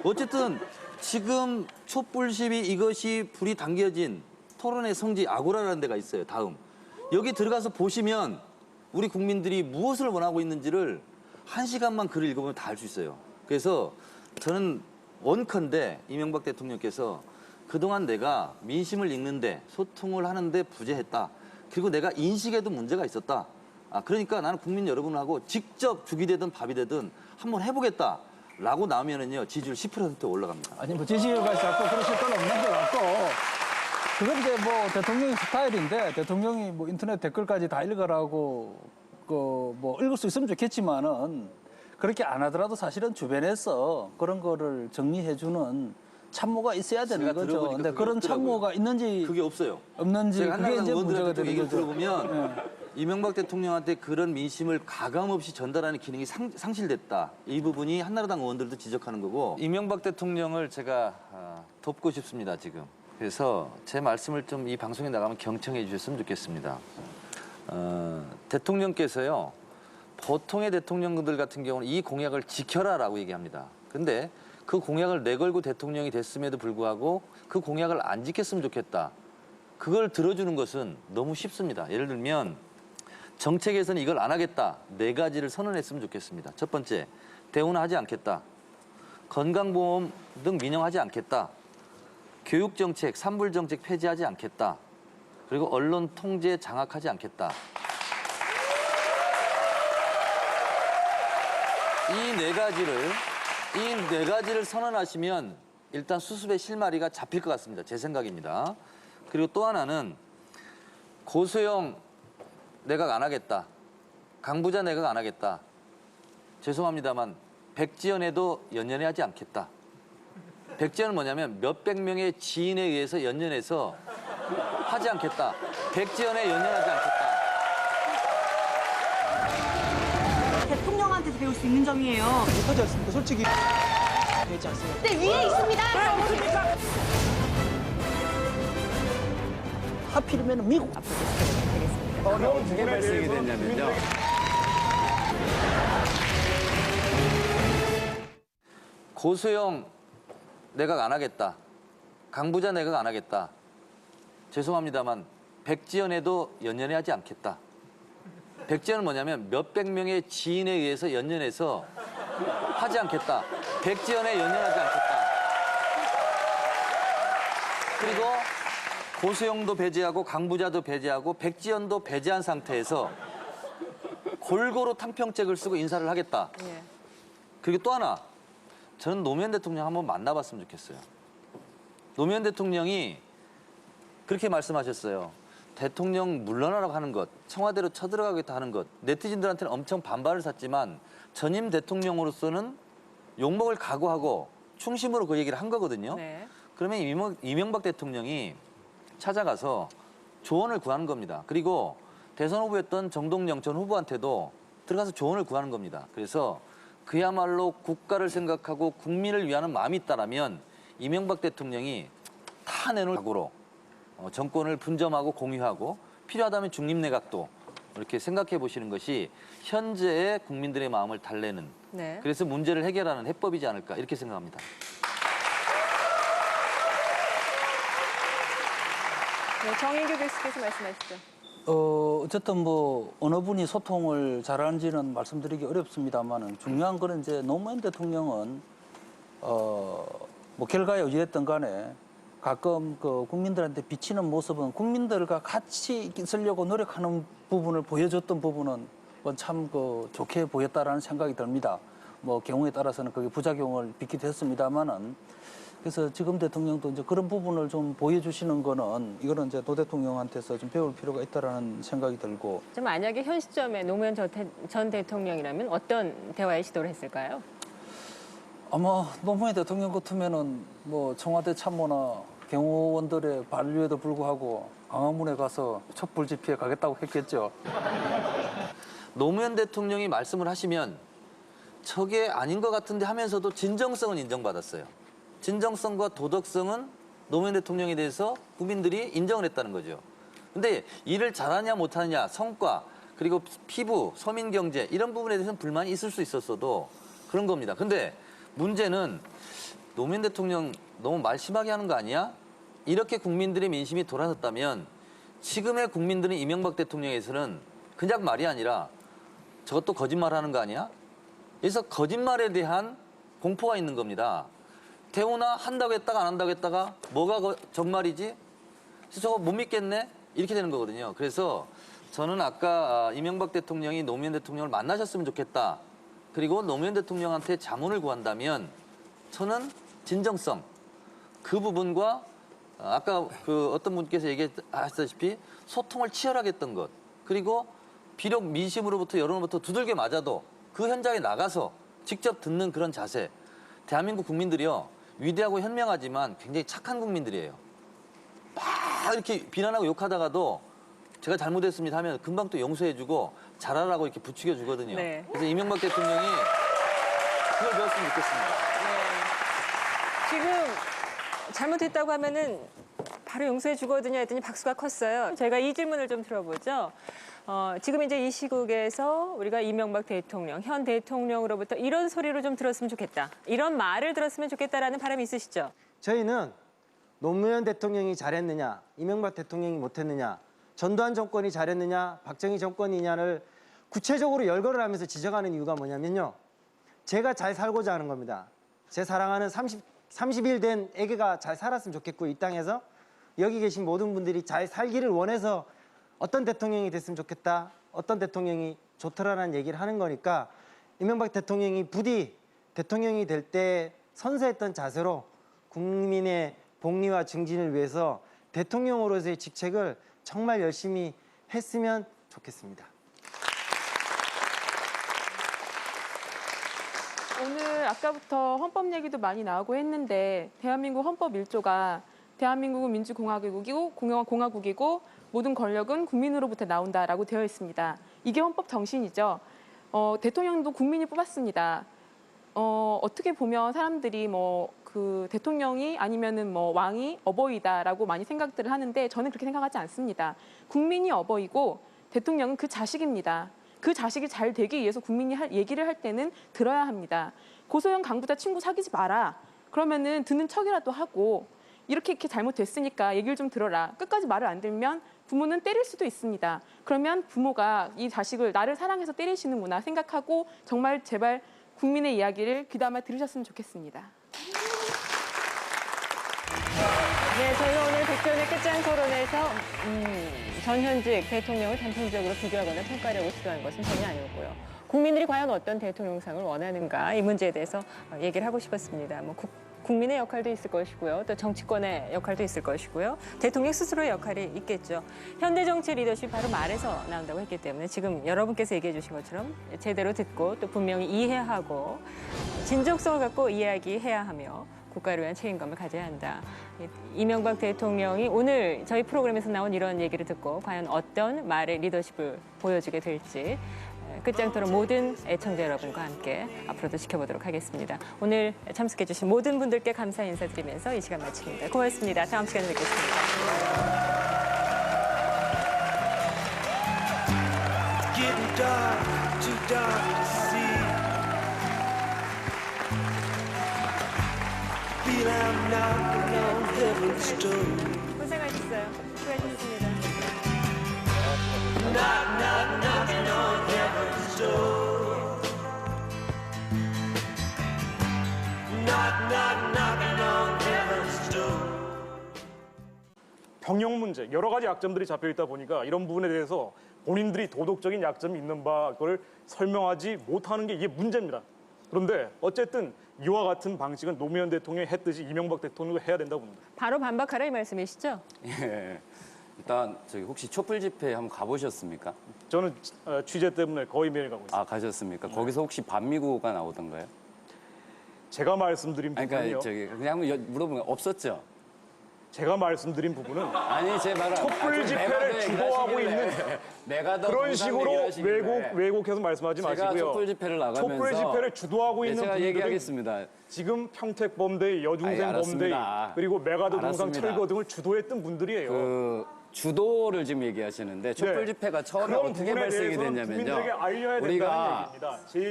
어쨌든 지금 촛불 시위 이것이 불이 당겨진 토론의 성지 아고라라는 데가 있어요. 다음. 여기 들어가서 보시면 우리 국민들이 무엇을 원하고 있는지를 1시간만 글을 읽어보면 다 알 수 있어요. 그래서 저는 원컨대 이명박 대통령께서 그동안 내가 민심을 읽는데 소통을 하는데 부재했다. 그리고 내가 인식에도 문제가 있었다. 그러니까 나는 국민 여러분하고 직접 죽이 되든 밥이 되든 한번 해보겠다. 라고 나오면은요, 지지율 10% 올라갑니다. 아니, 뭐 지지율까지 잡고 그러실 건 없는 것 같고, 그건 이제 뭐 대통령의 스타일인데, 대통령이 뭐 인터넷 댓글까지 다 읽으라고, 뭐 읽을 수 있으면 좋겠지만은, 그렇게 안 하더라도 사실은 주변에서 그런 거를 정리해주는 참모가 있어야 되는 거죠. 근데 그런 참모가 있는지. 그게 없어요. 없는지, 그게 이제 문제가 되는 거죠. 들어보면, 이명박 대통령한테 그런 민심을 가감없이 전달하는 기능이 상실됐다. 이 부분이 한나라당 의원들도 지적하는 거고, 이명박 대통령을 제가 돕고 싶습니다, 지금. 그래서 제 말씀을 좀 이 방송에 나가면 경청해 주셨으면 좋겠습니다. 대통령께서요, 보통의 대통령들 같은 경우는 이 공약을 지켜라라고 얘기합니다. 근데 그 공약을 내걸고 대통령이 됐음에도 불구하고 그 공약을 안 지켰으면 좋겠다. 그걸 들어주는 것은 너무 쉽습니다. 예를 들면 정책에서는 이걸 안 하겠다. 4가지를 선언했으면 좋겠습니다. 첫 번째, 대우는 않겠다. 건강보험 등 민영하지 않겠다. 교육정책, 산불정책 폐지하지 않겠다. 그리고 언론 통제 장악하지 않겠다. 이 4가지를 선언하시면 일단 수습의 실마리가 잡힐 것 같습니다. 제 생각입니다. 그리고 또 하나는 고소영 내각 안 하겠다. 강부자 내각 안 하겠다. 죄송합니다만 백지연에도 연연하지 않겠다. 백지연은 뭐냐면 몇백 명의 지인에 의해서 연연해서 하지 않겠다. 백지연에 연연하지 않겠다. 대통령한테서 배울 수 있는 점이에요. 못하지 않습니까? 솔직히 되지 않습니까? 네, 위에 있습니다. 하필이면 미국. 어려운 게 발생이 됐냐면요. 고소영 내각 안 하겠다. 강부자 내각 안 하겠다. 죄송합니다만 백지연에도 연연하지 않겠다. 백지연은 뭐냐면 몇백 명의 지인에 의해서 연연해서 하지 않겠다. 백지연에 연연하지 않겠다. 그리고 고소영도 배제하고 강부자도 배제하고 백지연도 배제한 상태에서 골고루 탕평책을 쓰고 인사를 하겠다. 그리고 또 하나, 저는 노무현 대통령 한번 만나봤으면 좋겠어요. 노무현 대통령이 그렇게 말씀하셨어요. 대통령 물러나라고 하는 것, 청와대로 쳐들어가겠다 하는 것, 네티즌들한테는 엄청 반발을 샀지만 전임 대통령으로서는 욕먹을 각오하고 충심으로 그 얘기를 한 거거든요. 네. 그러면 이명박 대통령이 찾아가서 조언을 구하는 겁니다. 그리고 대선 후보였던 정동영 전 후보한테도 들어가서 조언을 구하는 겁니다. 그래서 그야말로 국가를 생각하고 국민을 위하는 마음이 있다라면 이명박 대통령이 다 내놓을 각오로 정권을 분점하고 공유하고 필요하다면 중립내각도 이렇게 생각해 보시는 것이 현재의 국민들의 마음을 달래는 네. 그래서 문제를 해결하는 해법이지 않을까 이렇게 생각합니다. 네, 정인규 교수께서 말씀하시죠. 어쨌든 뭐 어느 분이 소통을 잘하는지는 말씀드리기 어렵습니다만은 중요한 거는 이제 노무현 대통령은 뭐 결과에 어찌됐든 간에 가끔 그 국민들한테 비치는 모습은 국민들과 같이 있으려고 노력하는 부분을 보여줬던 부분은 참 그 좋게 보였다라는 생각이 듭니다. 뭐 경우에 따라서는 그게 부작용을 빚기도 했습니다만은 그래서 지금 대통령도 이제 그런 부분을 좀 보여주시는 거는 이거는 이제 노 대통령한테서 좀 배울 필요가 있다라는 생각이 들고. 좀 만약에 현 시점에 노무현 전 대통령이라면 어떤 대화의 시도를 했을까요? 아마 노무현 대통령 같으면은 뭐 청와대 참모나 경호원들의 반류에도 불구하고 광화문에 가서 촛불 집회에 가겠다고 했겠죠. 노무현 대통령이 말씀을 하시면 저게 아닌 것 같은데 하면서도 진정성은 인정받았어요. 진정성과 도덕성은 노무현 대통령에 대해서 국민들이 인정을 했다는 거죠. 근데 일을 잘하냐 못하느냐, 성과, 그리고 피부, 서민 경제 이런 부분에 대해서는 불만이 있을 수 있었어도 그런 겁니다. 근데 문제는 노무현 대통령 너무 말 심하게 하는 거 아니야? 이렇게 국민들의 민심이 돌아섰다면 지금의 국민들은 이명박 대통령에서는 그냥 말이 아니라 저것도 거짓말하는 거 아니야? 그래서 거짓말에 대한 공포가 있는 겁니다. 대우나 한다고 했다가 안 한다고 했다가 뭐가 정말이지? 그래서 저거 못 믿겠네? 이렇게 되는 거거든요. 그래서 저는 아까 이명박 대통령이 노무현 대통령을 만나셨으면 좋겠다. 그리고 노무현 대통령한테 자문을 구한다면 저는 진정성, 그 부분과 아까 그 어떤 분께서 얘기하셨다시피 소통을 치열하게 했던 것, 그리고 비록 민심으로부터 여론으로부터 두들겨 맞아도 그 현장에 나가서 직접 듣는 그런 자세. 대한민국 국민들이요, 위대하고 현명하지만 굉장히 착한 국민들이에요. 막 이렇게 비난하고 욕하다가도 제가 잘못했습니다 하면 금방 또 용서해주고 잘하라고 이렇게 부추겨 주거든요. 네. 그래서 이명박 대통령이 그걸 배웠으면 좋겠습니다. 지금 잘못했다고 하면은 바로 용서해 주거든요 했더니 박수가 컸어요. 제가 이 질문을 좀 들어보죠. 지금 이제 이 시국에서 우리가 이명박 대통령, 현 대통령으로부터 이런 소리를 좀 들었으면 좋겠다. 이런 말을 들었으면 좋겠다라는 바람이 있으시죠? 저희는 노무현 대통령이 잘했느냐, 이명박 대통령이 못했느냐, 전두환 정권이 잘했느냐, 박정희 정권이냐를 구체적으로 열거를 하면서 지적하는 이유가 뭐냐면요. 제가 잘 살고자 하는 겁니다. 제 사랑하는 30일 된 아기가 잘 살았으면 좋겠고, 이 땅에서 여기 계신 모든 분들이 잘 살기를 원해서 어떤 대통령이 됐으면 좋겠다, 어떤 대통령이 좋더라라는 얘기를 하는 거니까 이명박 대통령이 부디 대통령이 될 때 선사했던 자세로 국민의 복리와 증진을 위해서 대통령으로서의 직책을 정말 열심히 했으면 좋겠습니다. 오늘 아까부터 헌법 얘기도 많이 나오고 했는데 대한민국 헌법 1조가 대한민국은 민주공화국이고 공화국이고 모든 권력은 국민으로부터 나온다라고 되어 있습니다. 이게 헌법 정신이죠. 대통령도 국민이 뽑았습니다. 어떻게 보면 사람들이 그 대통령이 아니면은 왕이 어버이다라고 많이 생각들을 하는데 저는 그렇게 생각하지 않습니다. 국민이 어버이고 대통령은 그 자식입니다. 그 자식이 잘 되기 위해서 국민이 얘기를 할 때는 들어야 합니다. 고소형 강부자 친구 사귀지 마라. 그러면은 듣는 척이라도 하고 이렇게 잘못됐으니까 얘기를 좀 들어라. 끝까지 말을 안 들면 부모는 때릴 수도 있습니다. 그러면 부모가 이 자식을 나를 사랑해서 때리시는구나 생각하고 정말 제발 국민의 이야기를 귀담아 들으셨으면 좋겠습니다. 네, 저희가 오늘 백전의 끝장 토론에서 전현직 대통령을 단편적으로 비교하거나 평가하려고 시도한 것은 전혀 아니었고요. 국민들이 과연 어떤 대통령상을 원하는가 이 문제에 대해서 얘기를 하고 싶었습니다. 국민의 역할도 있을 것이고요. 또 정치권의 역할도 있을 것이고요. 대통령 스스로의 역할이 있겠죠. 현대 정치 리더십이 바로 말에서 나온다고 했기 때문에 지금 여러분께서 얘기해 주신 것처럼 제대로 듣고 또 분명히 이해하고 진정성을 갖고 이야기해야 하며 국가를 위한 책임감을 가져야 한다. 이명박 대통령이 오늘 저희 프로그램에서 나온 이런 얘기를 듣고 과연 어떤 말의 리더십을 보여주게 될지 끝장 토론 모든 애청자 여러분과 함께 앞으로도 지켜보도록 하겠습니다. 오늘 참석해 주신 모든 분들께 감사 인사드리면서 이 시간 마칩니다. 고맙습니다. 다음 시간에 뵙겠습니다. 고생하셨어요. 수고하셨습니다. 병역 문제, 여러 가지 약점들이 잡혀 있다 보니까 이런 부분에 대해서 본인들이 도덕적인 약점이 있는 바 그걸 설명하지 못하는 게 이게 문제입니다. 그런데 어쨌든 이와 같은 방식은 노무현 대통령이 했듯이 이명박 대통령도 해야 된다고 봅니다. 바로 반박하라 이 말씀이시죠? 예. 일단 저기 혹시 촛불 집회 한번 가보셨습니까? 저는 취재 때문에 거의 매일 가고 있습니다. 아, 가셨습니까? 거기서 혹시 반미구가 나오던가요? 제가 말씀드린 부분이요. 그러니까 저기 그냥 한번 물어보면 없었죠? 제가 말씀드린 부분은 아니 제 말은 촛불 집회를 주도하고 있는 내가 더 그런 식으로 왜곡해서 말씀하지 제가 마시고요. 촛불 집회를 나가면서 촛불 집회를 주도하고 있는 제가 분들은 얘기하겠습니다. 지금 평택범대의 여중생 범대의 그리고 메가드 동상 철거 등을 주도했던 분들이에요. 그 주도를 지금 얘기하시는데 촛불 집회가 처음에 어떻게 발생이 됐냐면요.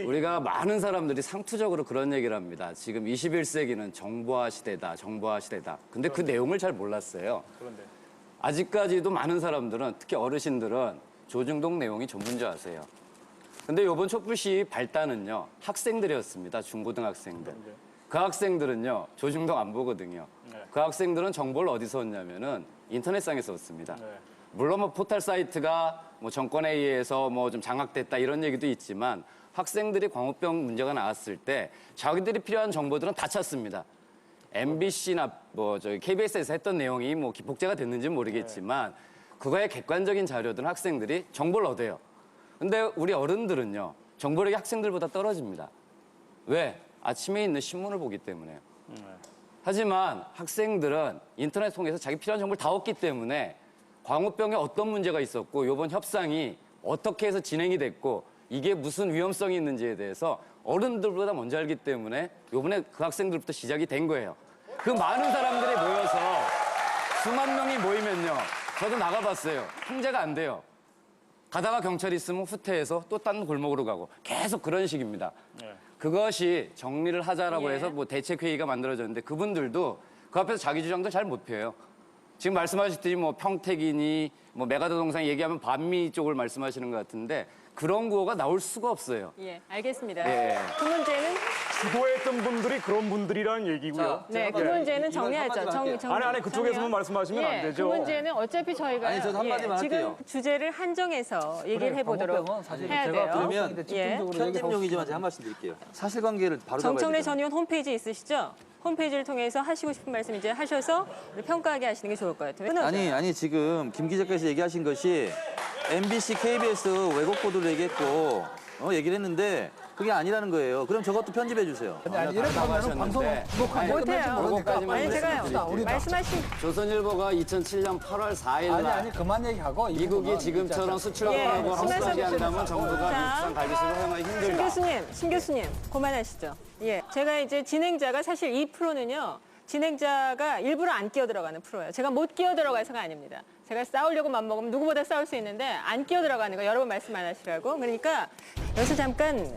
우리가 많은 사람들이 상투적으로 그런 얘기를 합니다. 지금 21세기는 정보화 시대다, 정보화 시대다. 근데 그 내용을 잘 몰랐어요. 그런데 아직까지도 많은 사람들은 특히 어르신들은 조중동 내용이 전부인 줄 아세요. 근데 이번 촛불 시위 발단은요, 학생들이었습니다. 중고등학생들. 그 학생들은요, 조중동 안 보거든요. 그 학생들은 정보를 어디서 얻냐면은 인터넷상에서 얻습니다. 물론 뭐 포털 사이트가 뭐 정권에 의해서 뭐 좀 장악됐다 이런 얘기도 있지만 학생들이 광우병 문제가 나왔을 때 자기들이 필요한 정보들은 다 찾습니다. MBC나 뭐 저기 KBS에서 했던 내용이 뭐 기폭제가 됐는지는 모르겠지만 그거의 객관적인 자료들은 학생들이 정보를 얻어요. 근데 우리 어른들은요, 정보력이 학생들보다 떨어집니다. 왜? 아침에 있는 신문을 보기 때문에요. 하지만 학생들은 인터넷 통해서 자기 필요한 정보를 다 얻기 때문에 광우병에 어떤 문제가 있었고 이번 협상이 어떻게 해서 진행이 됐고 이게 무슨 위험성이 있는지에 대해서 어른들보다 먼저 알기 때문에 이번에 그 학생들부터 시작이 된 거예요. 그 많은 사람들이 모여서 수만 명이 모이면요. 저도 나가봤어요. 통제가 안 돼요. 가다가 경찰이 있으면 후퇴해서 또 딴 골목으로 가고 계속 그런 식입니다. 그것이 정리를 하자라고 해서 뭐 대책회의가 만들어졌는데 그분들도 그 앞에서 자기 주장도 잘 못 펴요. 지금 말씀하셨듯이 뭐 평택이니 뭐 메가더 동상 얘기하면 반미 쪽을 말씀하시는 것 같은데 그런 구호가 나올 수가 없어요. 예, 알겠습니다. 예. 그 문제는 주도했던 분들이 그런 분들이라는 얘기고요. 네, 그 문제는 정리하죠. 아니 그쪽에서만 말씀하시면 안 되죠. 그 문제는 어차피 저희가 아니, 저도 한마디만 지금 할게요. 주제를 한정해서 얘기를 해보도록 해야 돼요. 그러면 편집용이지만 제가 한 말씀 드릴게요. 사실관계를 바로 잡아야 정청래 되잖아요. 전 의원 홈페이지 있으시죠? 홈페이지를 통해서 하시고 싶은 말씀 이제 하셔서 평가하게 하시는 게 좋을 것 같아요. 아니 지금 김 기자께서 얘기하신 것이 MBC, KBS 왜곡 보도를 얘기했고 얘기를 했는데 그게 아니라는 거예요. 그럼 저것도 편집해 주세요. 아니, 이렇게 하면 방송을 못해요. 아니 제가요. 말씀하신 조선일보가 2007년 8월 4일 날 아니 그만 얘기하고 미국이 지금처럼 수출하고 합수하게 한다면 정부가 미국산 갈비수를 허용하기 힘들다. 신 교수님 그만하시죠. 예, 제가 이제 진행자가 사실 이 프로는요. 진행자가 일부러 안 끼어 들어가는 프로예요. 제가 못 끼어 들어가서가 아닙니다. 제가 싸우려고 맘먹으면 누구보다 싸울 수 있는데 안 끼어 들어가는 거 여러 번 말씀 안 하시라고. 그러니까 여기서 잠깐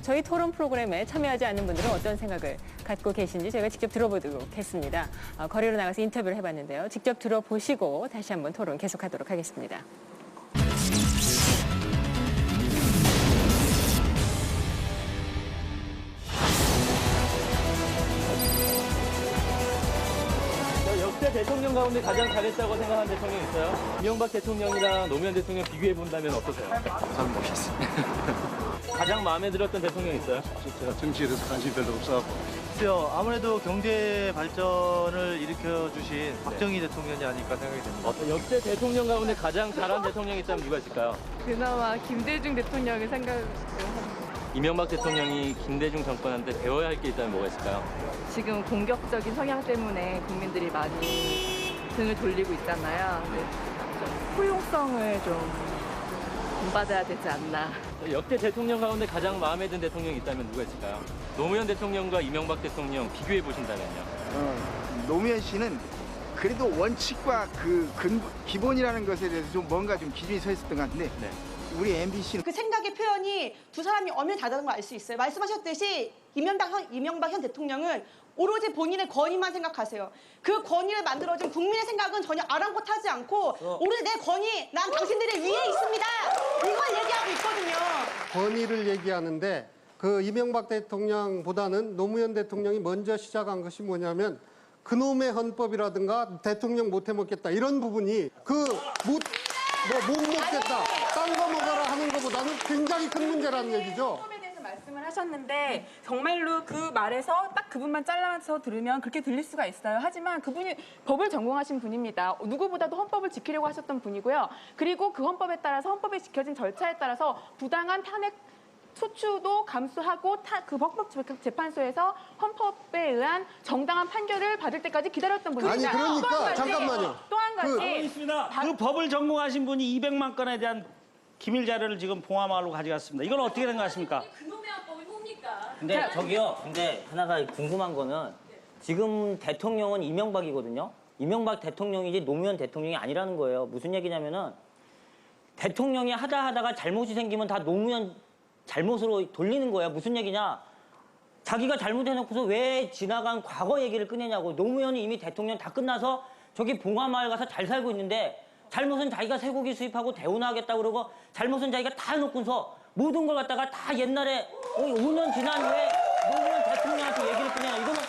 저희 토론 프로그램에 참여하지 않는 분들은 어떤 생각을 갖고 계신지 제가 직접 들어보도록 했습니다. 거리로 나가서 인터뷰를 해봤는데요. 직접 들어보시고 다시 한번 토론 계속하도록 하겠습니다. 역대 대통령 가운데 가장 잘했다고 생각하는 대통령 있어요? 이명박 대통령이랑 노무현 대통령 비교해 본다면 어떠세요? 잘 모르겠어요. 가장 마음에 들었던 대통령 있어요? 제가 정치에 대해서 관심이 별로 없어갖고. 글쎄요, 아무래도 경제 발전을 일으켜주신 박정희 대통령이 아닐까 생각이 됩니다. 역대 대통령 가운데 가장 잘한 대통령이 있다면 누가 있을까요? 그나마 김대중 대통령을 생각을 합니다. 이명박 대통령이 김대중 정권한테 배워야 할 게 있다면 뭐가 있을까요? 지금 공격적인 성향 때문에 국민들이 많이 등을 돌리고 있잖아요. 좀 포용성을 좀 본받아야 되지 않나. 역대 대통령 가운데 가장 마음에 든 대통령이 있다면 누가 있을까요? 노무현 대통령과 이명박 대통령 비교해 보신다면요? 노무현 씨는 그래도 원칙과 기본이라는 것에 대해서 좀 뭔가 좀 기준이 서 있었던 것 같은데 우리 MBC는 그 생각의 표현이 두 사람이 엄연히 다르다는 걸 알 수 있어요. 말씀하셨듯이 이명박 현 대통령은 오로지 본인의 권위만 생각하세요. 그 권위를 만들어준 국민의 생각은 전혀 아랑곳하지 않고 오로지 내 권위, 난 당신들의 위에 있습니다. 이걸 얘기하고 있거든요. 권위를 얘기하는데 그 이명박 대통령보다는 노무현 대통령이 먼저 시작한 것이 뭐냐면 그놈의 헌법이라든가 대통령 못 해먹겠다 이런 부분이 못 먹겠다, 딴 거 먹어라 하는 것보다는 굉장히 큰 문제라는 얘기죠. 헌법에 대해서 말씀을 하셨는데 정말로 그 말에서 딱 그분만 잘라서 들으면 그렇게 들릴 수가 있어요. 하지만 그분이 법을 전공하신 분입니다. 누구보다도 헌법을 지키려고 하셨던 분이고요. 그리고 그 헌법에 따라서 헌법에 지켜진 절차에 따라서 부당한 탄핵 소추도 감수하고 그 헌법재판소에서 헌법에 의한 정당한 판결을 받을 때까지 기다렸던 분입니다. 아니 그러니까 잠깐만요. 또 한 가지 있습니다. 그 법을 전공하신 분이 200만 건에 대한 기밀 자료를 지금 봉화마을로 가져갔습니다. 이건 어떻게 된 거 같습니까? 그놈의 헌법이 뭡니까? 근데 저기요. 근데 하나가 궁금한 거는 지금 대통령은 이명박이거든요. 이명박 대통령이지 노무현 대통령이 아니라는 거예요. 무슨 얘기냐면은 대통령이 하다가 잘못이 생기면 다 노무현 잘못으로 돌리는 거야. 무슨 얘기냐? 자기가 잘못해놓고서 왜 지나간 과거 얘기를 꺼내냐고. 노무현이 이미 대통령 다 끝나서 저기 봉화마을 가서 잘 살고 있는데 잘못은 자기가 쇠고기 수입하고 대우나하겠다고 그러고 잘못은 자기가 다 해놓고서 모든 걸 갖다가 다 옛날에 5년 지난 후에 노무현 대통령한테 얘기를 끊냐. 이거는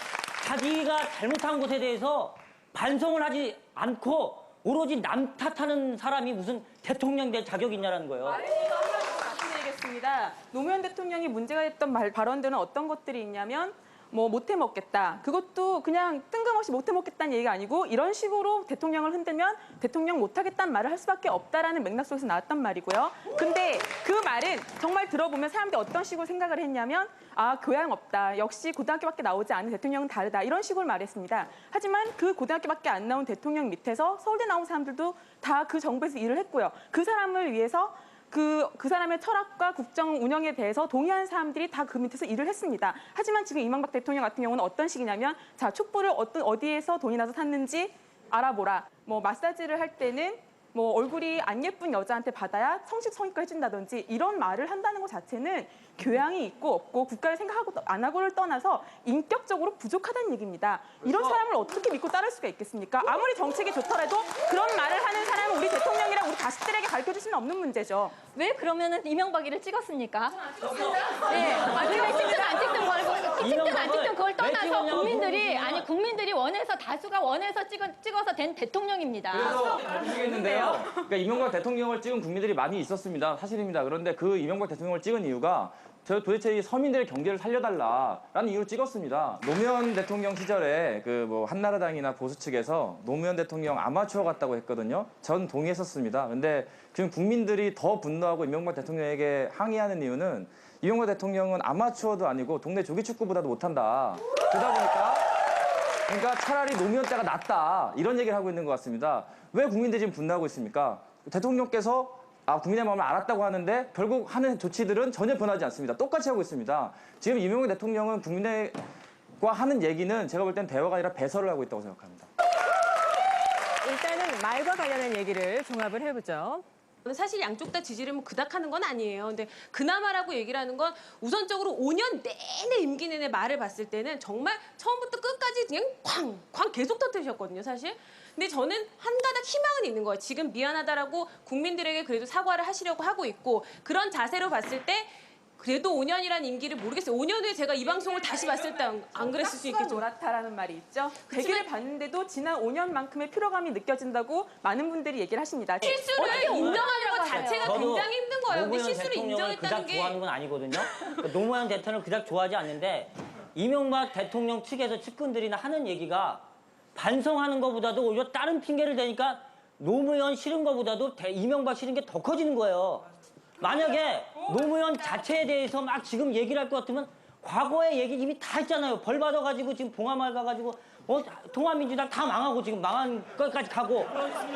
자기가 잘못한 것에 대해서 반성을 하지 않고 오로지 남 탓하는 사람이 무슨 대통령 될 자격이 있냐라는 거예요. 말씀드리겠습니다. 노무현 대통령이 문제가 됐던 발언들은 어떤 것들이 있냐면 못해 먹겠다. 그것도 그냥 뜬금없이 못해 먹겠다는 얘기가 아니고 이런 식으로 대통령을 흔들면 대통령 못하겠다는 말을 할 수밖에 없다라는 맥락 속에서 나왔단 말이고요. 근데 그 말은 정말 들어보면 사람들이 어떤 식으로 생각을 했냐면 교양 없다. 역시 고등학교밖에 나오지 않은 대통령은 다르다. 이런 식으로 말했습니다. 하지만 그 고등학교밖에 안 나온 대통령 밑에서 서울대 나온 사람들도 다 그 정부에서 일을 했고요. 그 사람을 위해서 그 사람의 철학과 국정 운영에 대해서 동의하는 사람들이 다 그 밑에서 일을 했습니다. 하지만 지금 이명박 대통령 같은 경우는 어떤 식이냐면 촛불을 어디에서 돈이 나서 샀는지 알아보라. 마사지를 할 때는 얼굴이 안 예쁜 여자한테 받아야 성형외과 해준다든지 이런 말을 한다는 것 자체는 교양이 있고 없고 국가를 생각하고 안 하고를 떠나서 인격적으로 부족하다는 얘기입니다. 이런 사람을 어떻게 믿고 따를 수가 있겠습니까? 아무리 정책이 좋더라도 그런 말을 하는 사람은 우리 대통령이랑 우리 자식들에게 가르쳐줄 수는 없는 문제죠. 왜 그러면은 이명박이를 찍었습니까? 네, 왜 찍든 안 찍든 말고 찍든 안 찍든 그걸 떠나서 국민들이 원해서 다수가 원해서 찍어서 된 대통령입니다. 그래서 모르겠는데요. 그러니까 이명박 대통령을 찍은 국민들이 많이 있었습니다. 사실입니다. 그런데 그 이명박 대통령을 찍은 이유가 도대체 이 서민들의 경제를 살려달라라는 이유로 찍었습니다. 노무현 대통령 시절에 한나라당이나 보수 측에서 노무현 대통령 아마추어 같다고 했거든요. 전 동의했었습니다. 근데 지금 국민들이 더 분노하고 이명박 대통령에게 항의하는 이유는 이명박 대통령은 아마추어도 아니고 동네 조기축구보다도 못한다. 그러니까 차라리 노무현 때가 낫다. 이런 얘기를 하고 있는 것 같습니다. 왜 국민들이 지금 분노하고 있습니까? 대통령께서 국민의 마음을 알았다고 하는데 결국 하는 조치들은 전혀 변하지 않습니다. 똑같이 하고 있습니다. 지금 이명박 대통령은 국민과 하는 얘기는 제가 볼 땐 대화가 아니라 배설을 하고 있다고 생각합니다. 일단은 말과 관련한 얘기를 종합을 해보죠. 사실 양쪽 다 지지를 그닥 하는 건 아니에요. 근데 그나마라고 얘기를 하는 건 우선적으로 5년 내내 임기 내내 말을 봤을 때는 정말 처음부터 끝까지 그냥 쾅 계속 터뜨리셨거든요, 사실. 근데 저는 한 가닥 희망은 있는 거예요. 지금 미안하다라고 국민들에게 그래도 사과를 하시려고 하고 있고 그런 자세로 봤을 때 그래도 5년이란 임기를 모르겠어요. 5년 후에 제가 이 방송을 다시 봤을 때 안 그랬을 수 있겠죠. 노랗다라는 말이 있죠. 대기를 봤는데도 지난 5년만큼의 피로감이 느껴진다고 많은 분들이 얘기를 하십니다. 실수를 인정하는 것 자체가 굉장히 힘든 거예요. 근데 실수를 인정했다는 게 좋아하는 건 아니거든요. 노무현 대통령을 그닥 좋아하지 않는데 이명박 대통령 측에서 측근들이나 하는 얘기가 반성하는 것보다도 오히려 다른 핑계를 대니까 노무현 싫은 것보다도 이명박 싫은 게 더 커지는 거예요. 만약에 노무현 자체에 대해서 막 지금 얘기를 할 것 같으면 과거의 얘기 이미 다 했잖아요. 벌 받아가지고 지금 봉하마을 가가지고 통합민주당 다 망하고 지금 망한 것까지 가고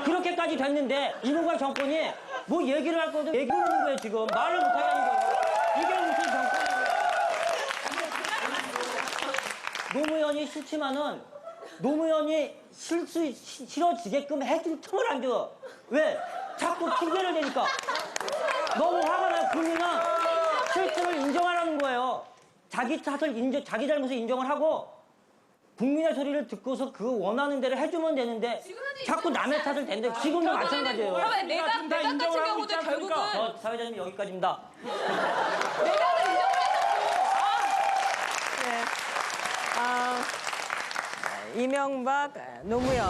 그렇게까지 됐는데 이명박 정권이 뭐 얘기를 할 거든 얘기를 하는 거예요. 지금 말을 못하게 하는 거예요. 이게 무슨 정권이에요. 노무현이 싫지만은 노무현이 싫어지게끔 해줄 틈을 안 줘. 왜? 자꾸 핑계를 대니까. 너무 화가 나요. 국민은 실수를 인정하라는 거예요. 자기 잘못을 인정을 하고 국민의 소리를 듣고서 그 원하는 대로 해주면 되는데 자꾸 남의 탓을 대는데 지금도 마찬가지예요. 내가 같은 경우도 결국은 저 사회자님 여기까지입니다. 내가 이명박, 노무현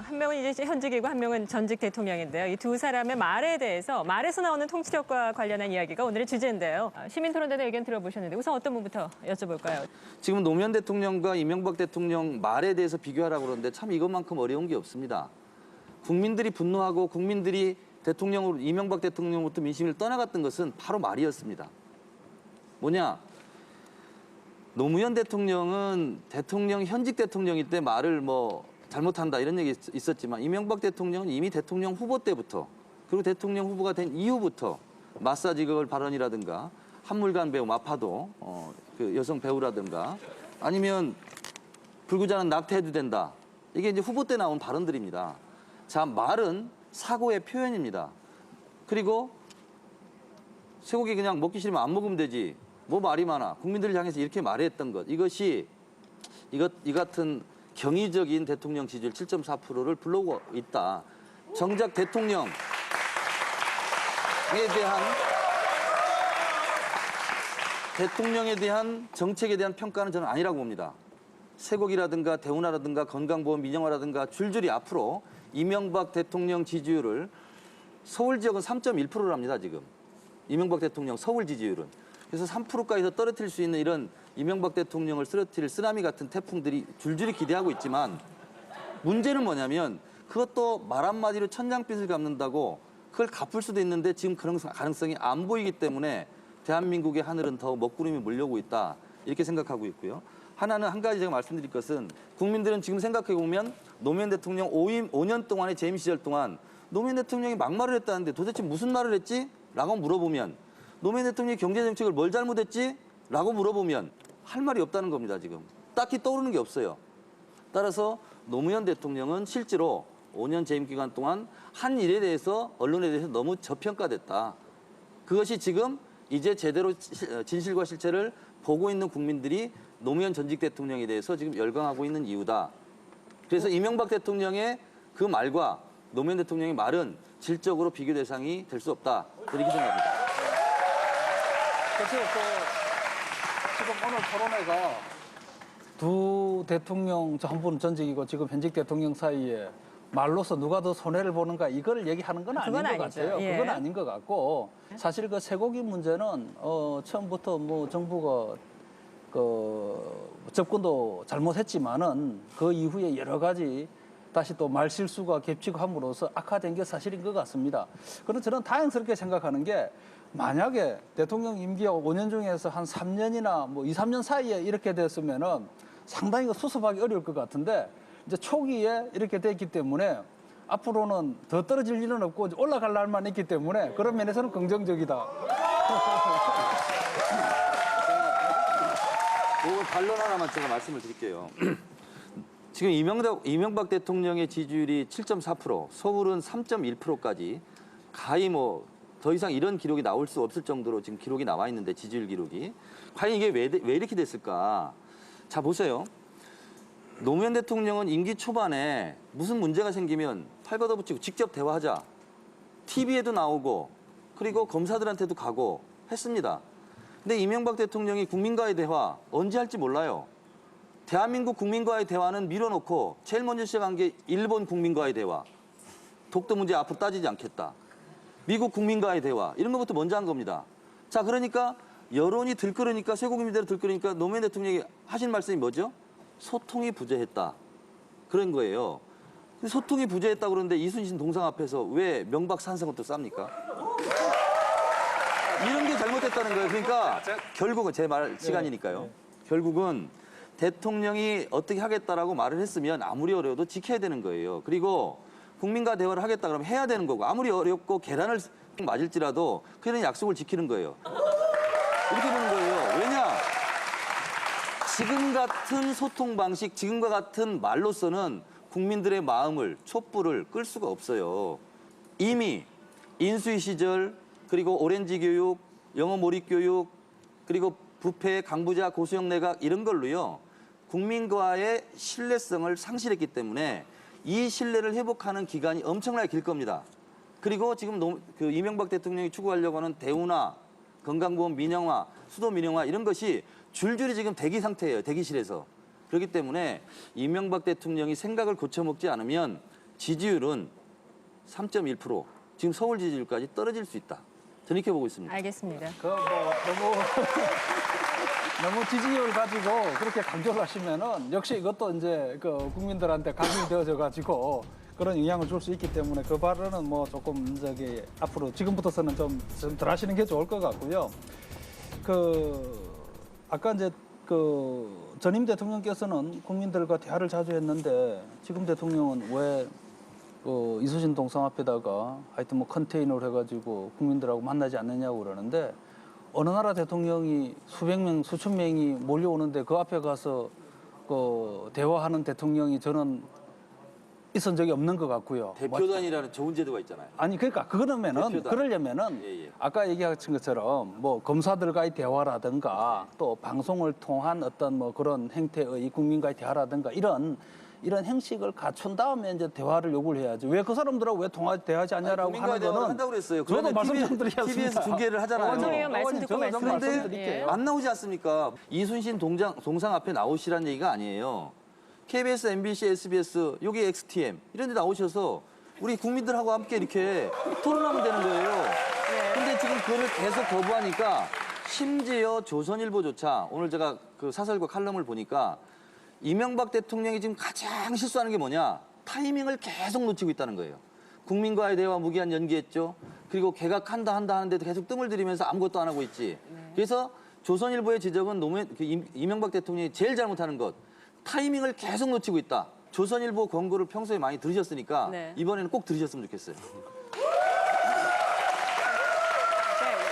한 명은 이제 현직이고 한 명은 전직 대통령인데요. 이 두 사람의 말에 대해서 말에서 나오는 통치력과 관련한 이야기가 오늘의 주제인데요. 시민토론단의 의견 들어보셨는데 우선 어떤 분부터 여쭤볼까요? 지금 노무현 대통령과 이명박 대통령 말에 대해서 비교하라고 그러는데 참 이것만큼 어려운 게 없습니다. 국민들이 분노하고 국민들이 이명박 대통령으로부터 민심을 떠나갔던 것은 바로 말이었습니다. 뭐냐? 노무현 대통령은 현직 대통령일 때 말을 잘못한다 이런 얘기 있었지만 이명박 대통령은 이미 대통령 후보 때부터 그리고 대통령 후보가 된 이후부터 마사지걸 발언이라든가 한물간 배우 마파도 그 여성 배우라든가 아니면 불구자는 낙태해도 된다. 이게 이제 후보 때 나온 발언들입니다. 자, 말은 사고의 표현입니다. 그리고 쇠고기 그냥 먹기 싫으면 안 먹으면 되지. 뭐 말이 많아. 국민들을 향해서 이렇게 말했던 것. 이 같은 경이적인 대통령 지지율 7.4%를 불러오고 있다. 정작 대통령에 대한 정책에 대한 평가는 저는 아니라고 봅니다. 쇠고기라든가 대운하라든가 건강보험 민영화라든가 줄줄이 앞으로 이명박 대통령 지지율을 서울 지역은 3.1%랍니다, 지금. 이명박 대통령 서울 지지율은. 그래서 3%까지 더 떨어뜨릴 수 있는 이런 이명박 대통령을 쓰러뜨릴 쓰나미 같은 태풍들이 줄줄이 기대하고 있지만 문제는 뭐냐면 그것도 말 한마디로 천냥빚을 갚는다고 그걸 갚을 수도 있는데 지금 그런 가능성이 안 보이기 때문에 대한민국의 하늘은 더 먹구름이 몰려오고 있다. 이렇게 생각하고 있고요. 하나는 한 가지 제가 말씀드릴 것은 국민들은 지금 생각해 보면 노무현 대통령 5년 동안의 재임 시절 동안 노무현 대통령이 막말을 했다는데 도대체 무슨 말을 했지? 라고 물어보면 노무현 대통령이 경제정책을 뭘 잘못했지? 라고 물어보면 할 말이 없다는 겁니다, 지금. 딱히 떠오르는 게 없어요. 따라서 노무현 대통령은 실제로 5년 재임 기간 동안 한 일에 대해서 언론에 대해서 너무 저평가됐다. 그것이 지금 이제 제대로 진실과 실체를 보고 있는 국민들이 노무현 전직 대통령에 대해서 지금 열광하고 있는 이유다. 그래서 이명박 대통령의 그 말과 노무현 대통령의 말은 질적으로 비교 대상이 될 수 없다. 이렇게 생각합니다. 그래서 지금 오늘 토론회가 두 대통령, 한 분은 전직이고 지금 현직 대통령 사이에 말로서 누가 더 손해를 보는가 이걸 얘기하는 건 아닌 것 같아요. 예. 그건 아닌 것 같고 사실 그 쇠고기 문제는 처음부터 뭐 정부가 그 접근도 잘못했지만은 그 이후에 여러 가지 다시 또 말실수가 겹치고 함으로써 악화된 게 사실인 것 같습니다. 그런데 저는 다행스럽게 생각하는 게 만약에 대통령 임기가 5년 중에서 한 3년이나 뭐 2, 3년 사이에 이렇게 됐으면은 상당히 수습하기 어려울 것 같은데 이제 초기에 이렇게 됐기 때문에 앞으로는 더 떨어질 일은 없고 올라갈 날만 있기 때문에 그런 면에서는 긍정적이다. 반론 하나만 제가 말씀을 드릴게요. 지금 이명박 대통령의 지지율이 7.4%, 서울은 3.1%까지 가히 뭐 더 이상 이런 기록이 나올 수 없을 정도로 지금 기록이 나와 있는데 지지율 기록이 과연 이게 왜 이렇게 됐을까? 자 보세요. 노무현 대통령은 임기 초반에 무슨 문제가 생기면 팔 걷어붙이고 직접 대화하자. TV에도 나오고 그리고 검사들한테도 가고 했습니다. 근데 이명박 대통령이 국민과의 대화 언제 할지 몰라요. 대한민국 국민과의 대화는 밀어놓고 제일 먼저 시작한 게 일본 국민과의 대화. 독도 문제 앞으로 따지지 않겠다. 미국 국민과의 대화 이런 것부터 먼저 한 겁니다. 자 그러니까 여론이 들끓으니까 쇠고기민대로 들끓으니까 노무현 대통령이 하신 말씀이 뭐죠? 소통이 부재했다. 그런 거예요. 소통이 부재했다고 그러는데 이순신 동상 앞에서 왜 명박산성을 또 쌉니까? 이런 게 잘못됐다는 거예요. 그러니까 결국은 제 말 시간이니까요. 결국은 대통령이 어떻게 하겠다라고 말을 했으면 아무리 어려워도 지켜야 되는 거예요. 그리고 국민과 대화를 하겠다 그러면 해야 되는 거고 아무리 어렵고 계란을 맞을지라도 그런 약속을 지키는 거예요. 이렇게 보는 거예요. 왜냐? 지금 같은 소통 방식, 지금과 같은 말로서는 국민들의 마음을, 촛불을 끌 수가 없어요. 이미 인수위 시절, 그리고 오렌지 교육, 영어 몰입 교육, 그리고 부패, 강부자, 고수영 내각 이런 걸로요. 국민과의 신뢰성을 상실했기 때문에 이 신뢰를 회복하는 기간이 엄청나게 길 겁니다. 그리고 지금 이명박 대통령이 추구하려고 하는 대운화, 건강보험 민영화, 수도 민영화 이런 것이 줄줄이 지금 대기 상태예요. 대기실에서. 그렇기 때문에 이명박 대통령이 생각을 고쳐먹지 않으면 지지율은 3.1%, 지금 서울 지지율까지 떨어질 수 있다. 저는 이렇게 보고 있습니다. 알겠습니다. 너무 지지율 가지고 그렇게 강조를 하시면은 역시 이것도 이제 그 국민들한테 각인이 되어져 가지고 그런 영향을 줄 수 있기 때문에 그 발언은 뭐 조금 앞으로 지금부터서는 좀 덜 하시는 게 좋을 것 같고요. 아까 이제 전임 대통령께서는 국민들과 대화를 자주 했는데 지금 대통령은 왜 이수신 동상 앞에다가 하여튼 뭐 컨테이너를 해가지고 국민들하고 만나지 않느냐고 그러는데 어느 나라 대통령이 수백 명, 수천 명이 몰려오는데 그 앞에 가서 대화하는 대통령이 저는 있은 적이 없는 것 같고요. 대표단이라는 좋은 제도가 있잖아요. 아니 그러니까 그러려면은 아까 얘기하신 것처럼 뭐 검사들과의 대화라든가 또 방송을 통한 어떤 뭐 그런 행태의 국민과의 대화라든가 이런 이런 행식을 갖춘 다음에 이제 대화를 요구를 해야지. 왜 그 사람들하고 왜 대화하지 않냐라고 국민과의 하는 대화를 거는 한다고 그랬어요. 저도 말씀드리겠습니다. TV에서 중계를 하잖아요. 어머니가 말씀 듣고 그런데 안 나오지 않습니까? 이순신 동상 앞에 나오시라는 얘기가 아니에요. KBS, MBC, SBS, 여기 XTM 이런 데 나오셔서 우리 국민들하고 함께 이렇게 토론하면 되는 거예요. 근데 지금 그거를 계속 거부하니까 심지어 조선일보조차 오늘 제가 그 사설과 칼럼을 보니까 이명박 대통령이 지금 가장 실수하는 게 뭐냐? 타이밍을 계속 놓치고 있다는 거예요. 국민과의 대화 무기한 연기했죠. 그리고 개각한다 하는데도 계속 뜸을 들이면서 아무것도 안 하고 있지. 그래서 조선일보의 지적은 이명박 대통령이 제일 잘못하는 것. 타이밍을 계속 놓치고 있다. 조선일보 권고를 평소에 많이 들으셨으니까 이번에는 꼭 들으셨으면 좋겠어요.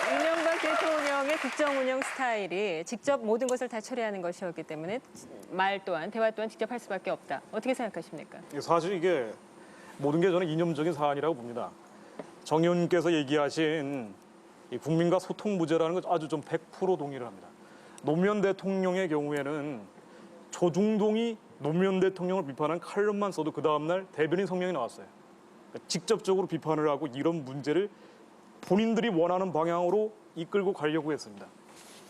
이명박 대통령의 국정 운영 스타일이 직접 모든 것을 다 처리하는 것이었기 때문에 대화 또한 직접 할 수밖에 없다. 어떻게 생각하십니까? 사실 이게 모든 게 저는 이념적인 사안이라고 봅니다. 정 의원님께서 얘기하신 이 국민과 소통 부재라는 건 아주 좀 100% 동의를 합니다. 노무현 대통령의 경우에는 조중동이 노무현 대통령을 비판한 칼럼만 써도 그 다음날 대변인 성명이 나왔어요. 그러니까 직접적으로 비판을 하고 이런 문제를 본인들이 원하는 방향으로 이끌고 가려고 했습니다.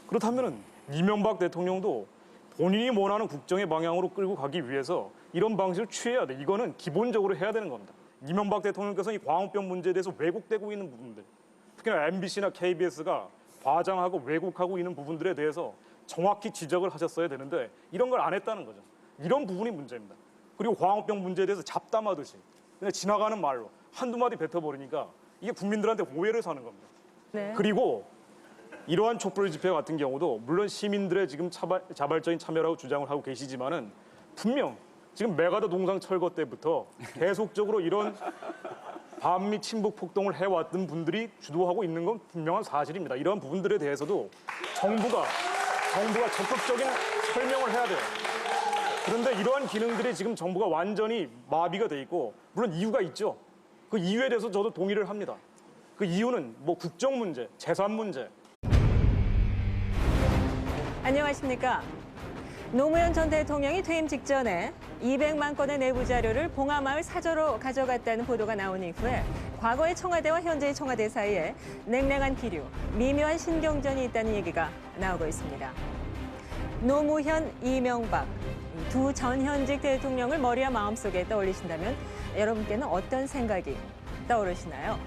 그렇다면 이명박 대통령도 본인이 원하는 국정의 방향으로 끌고 가기 위해서 이런 방식을 취해야 돼. 이거는 기본적으로 해야 되는 겁니다. 이명박 대통령께서 이 광우병 문제에 대해서 왜곡되고 있는 부분들, 특히나 MBC나 KBS가 과장하고 왜곡하고 있는 부분들에 대해서 정확히 지적을 하셨어야 되는데 이런 걸 안 했다는 거죠. 이런 부분이 문제입니다. 그리고 광우병 문제에 대해서 잡담하듯이 그냥 지나가는 말로 한두 마디 뱉어버리니까 이게 국민들한테 오해를 사는 겁니다. 그리고 이러한 촛불 집회 같은 경우도 물론 시민들의 지금 자발적인 참여라고 주장을 하고 계시지만은 분명 지금 메가더 동상 철거 때부터 계속적으로 이런 반미 친북 폭동을 해왔던 분들이 주도하고 있는 건 분명한 사실입니다. 이러한 부분들에 대해서도 정부가 적극적인 설명을 해야 돼요. 그런데 이러한 기능들이 지금 정부가 완전히 마비가 돼 있고 물론 이유가 있죠. 그 이유에 대해서 저도 동의를 합니다. 그 이유는 뭐 국정 문제, 재산 문제. 안녕하십니까. 노무현 전 대통령이 퇴임 직전에 200만 건의 내부 자료를 봉하마을 사저로 가져갔다는 보도가 나온 이후에 과거의 청와대와 현재의 청와대 사이에 냉랭한 기류, 미묘한 신경전이 있다는 얘기가 나오고 있습니다. 노무현, 이명박, 두 전현직 대통령을 머리와 마음속에 떠올리신다면 여러분께는 어떤 생각이 떠오르시나요?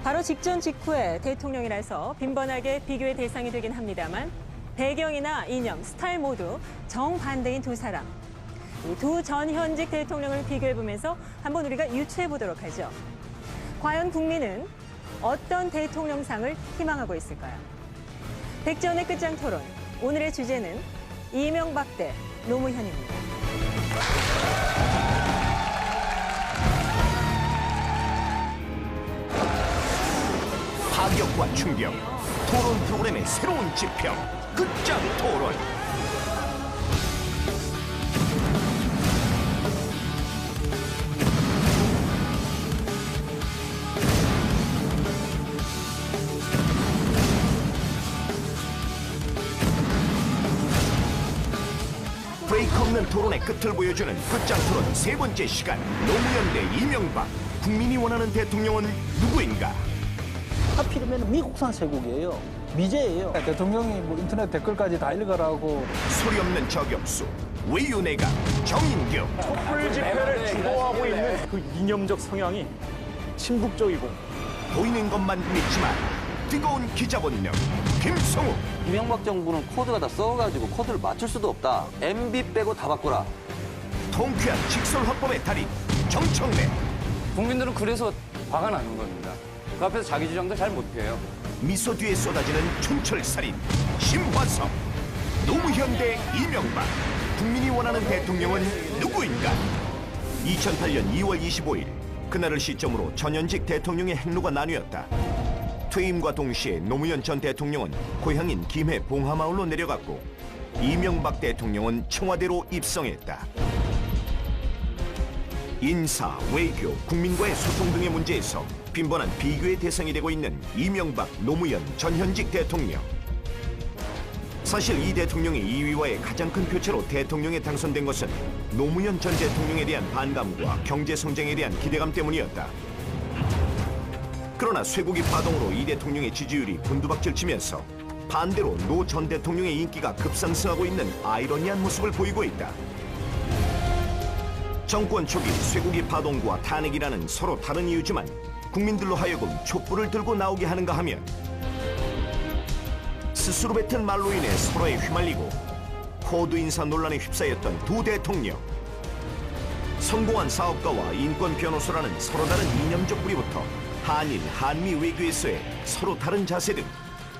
바로 직전 직후에 대통령이라서 빈번하게 비교의 대상이 되긴 합니다만 배경이나 이념, 스타일 모두 정반대인 두 사람. 두 전현직 대통령을 비교해보면서 한번 우리가 유추해보도록 하죠. 과연 국민은 어떤 대통령상을 희망하고 있을까요? 백전의 끝장 토론. 오늘의 주제는 이명박 대 노무현입니다. 파격과 충격, 토론 프로그램의 새로운 지평, 끝장 토론. 브레이크 없는 토론의 끝을 보여주는 끝장 토론 세 번째 시간. 노무현 대 이명박. 국민이 원하는 대통령은 누구인가? 하필이면 미국산 쇄국이에요. 미제예요. 대통령이 뭐 인터넷 댓글까지 다 읽으라고. 소리 없는 저격수, 외유내각, 정인경. 촛불 집회를 주도하고 있는 그 이념적 성향이 친북적이고 보이는 것만 믿지만 뜨거운 기자 본능, 김성우. 이명박 정부는 코드가 다 썩어가지고 코드를 맞출 수도 없다. MB 빼고 다 바꿔라. 통쾌한 직설 화법의 달인, 정청래. 국민들은 그래서 화가 나는 겁니다. 그 앞에서 자기 주장도 잘 못해요. 미소 뒤에 쏟아지는 촌철살인, 심화성. 노무현 대 이명박. 국민이 원하는 대통령은 누구인가? 2008년 2월 25일. 그날을 시점으로 전현직 대통령의 행로가 나뉘었다. 퇴임과 동시에 노무현 전 대통령은 고향인 김해 봉하마을로 내려갔고 이명박 대통령은 청와대로 입성했다. 인사, 외교, 국민과의 소통 등의 문제에서 빈번한 비교의 대상이 되고 있는 이명박, 노무현 전현직 대통령. 사실 이 대통령의 2위와의 가장 큰 표차로 대통령에 당선된 것은 노무현 전 대통령에 대한 반감과 경제 성장에 대한 기대감 때문이었다. 그러나 쇠고기 파동으로 이 대통령의 지지율이 곤두박질 치면서 반대로 노 전 대통령의 인기가 급상승하고 있는 아이러니한 모습을 보이고 있다. 정권 초기 쇠고기 파동과 탄핵이라는 서로 다른 이유지만 국민들로 하여금 촛불을 들고 나오게 하는가 하면 스스로 뱉은 말로 인해 서로에 휘말리고 코드 인사 논란에 휩싸였던 두 대통령. 성공한 사업가와 인권 변호사라는 서로 다른 이념적 뿌리부터 한일, 한미 외교에서의 서로 다른 자세 등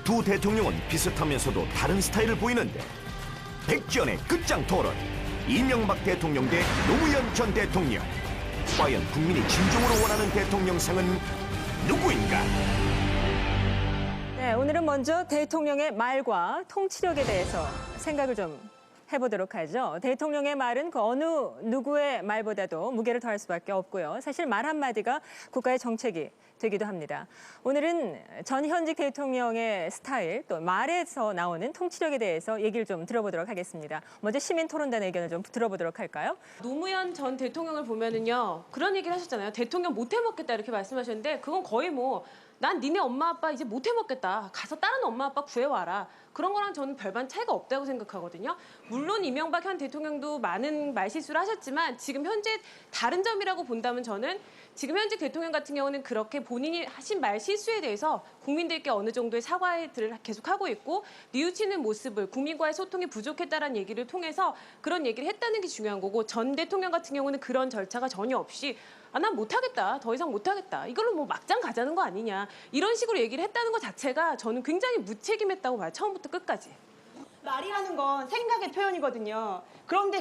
두 대통령은 비슷하면서도 다른 스타일을 보이는데 백지연의 끝장 토론. 이명박 대통령 대 노무현 전 대통령. 과연 국민이 진정으로 원하는 대통령상은 누구인가? 네, 오늘은 먼저 대통령의 말과 통치력에 대해서 생각을 좀 해보도록 하죠. 대통령의 말은 그 어느 누구의 말보다도 무게를 더할 수밖에 없고요. 사실 말 한마디가 국가의 정책이 되기도 합니다. 오늘은 전 현직 대통령의 스타일, 또 말에서 나오는 통치력에 대해서 얘기를 좀 들어보도록 하겠습니다. 먼저 시민토론단의 의견을 좀 들어보도록 할까요? 노무현 전 대통령을 보면은요, 그런 얘기를 하셨잖아요. 대통령 못 해먹겠다 이렇게 말씀하셨는데 그건 거의 뭐 난 니네 엄마 아빠 이제 못 해먹겠다. 가서 다른 엄마 아빠 구해와라. 그런 거랑 저는 별반 차이가 없다고 생각하거든요. 물론 이명박 현 대통령도 많은 말실수를 하셨지만 지금 현재 다른 점이라고 본다면 저는 지금 현직 대통령 같은 경우는 그렇게 본인이 하신 말실수에 대해서 국민들께 어느 정도의 사과들을 계속하고 있고 뉘우치는 모습을 국민과의 소통이 부족했다라는 얘기를 통해서 그런 얘기를 했다는 게 중요한 거고 전 대통령 같은 경우는 그런 절차가 전혀 없이 난 못하겠다. 더 이상 못하겠다. 이걸로 뭐 막장 가자는 거 아니냐. 이런 식으로 얘기를 했다는 것 자체가 저는 굉장히 무책임했다고 봐요. 처음부터 끝까지. 말이라는 건 생각의 표현이거든요. 그런데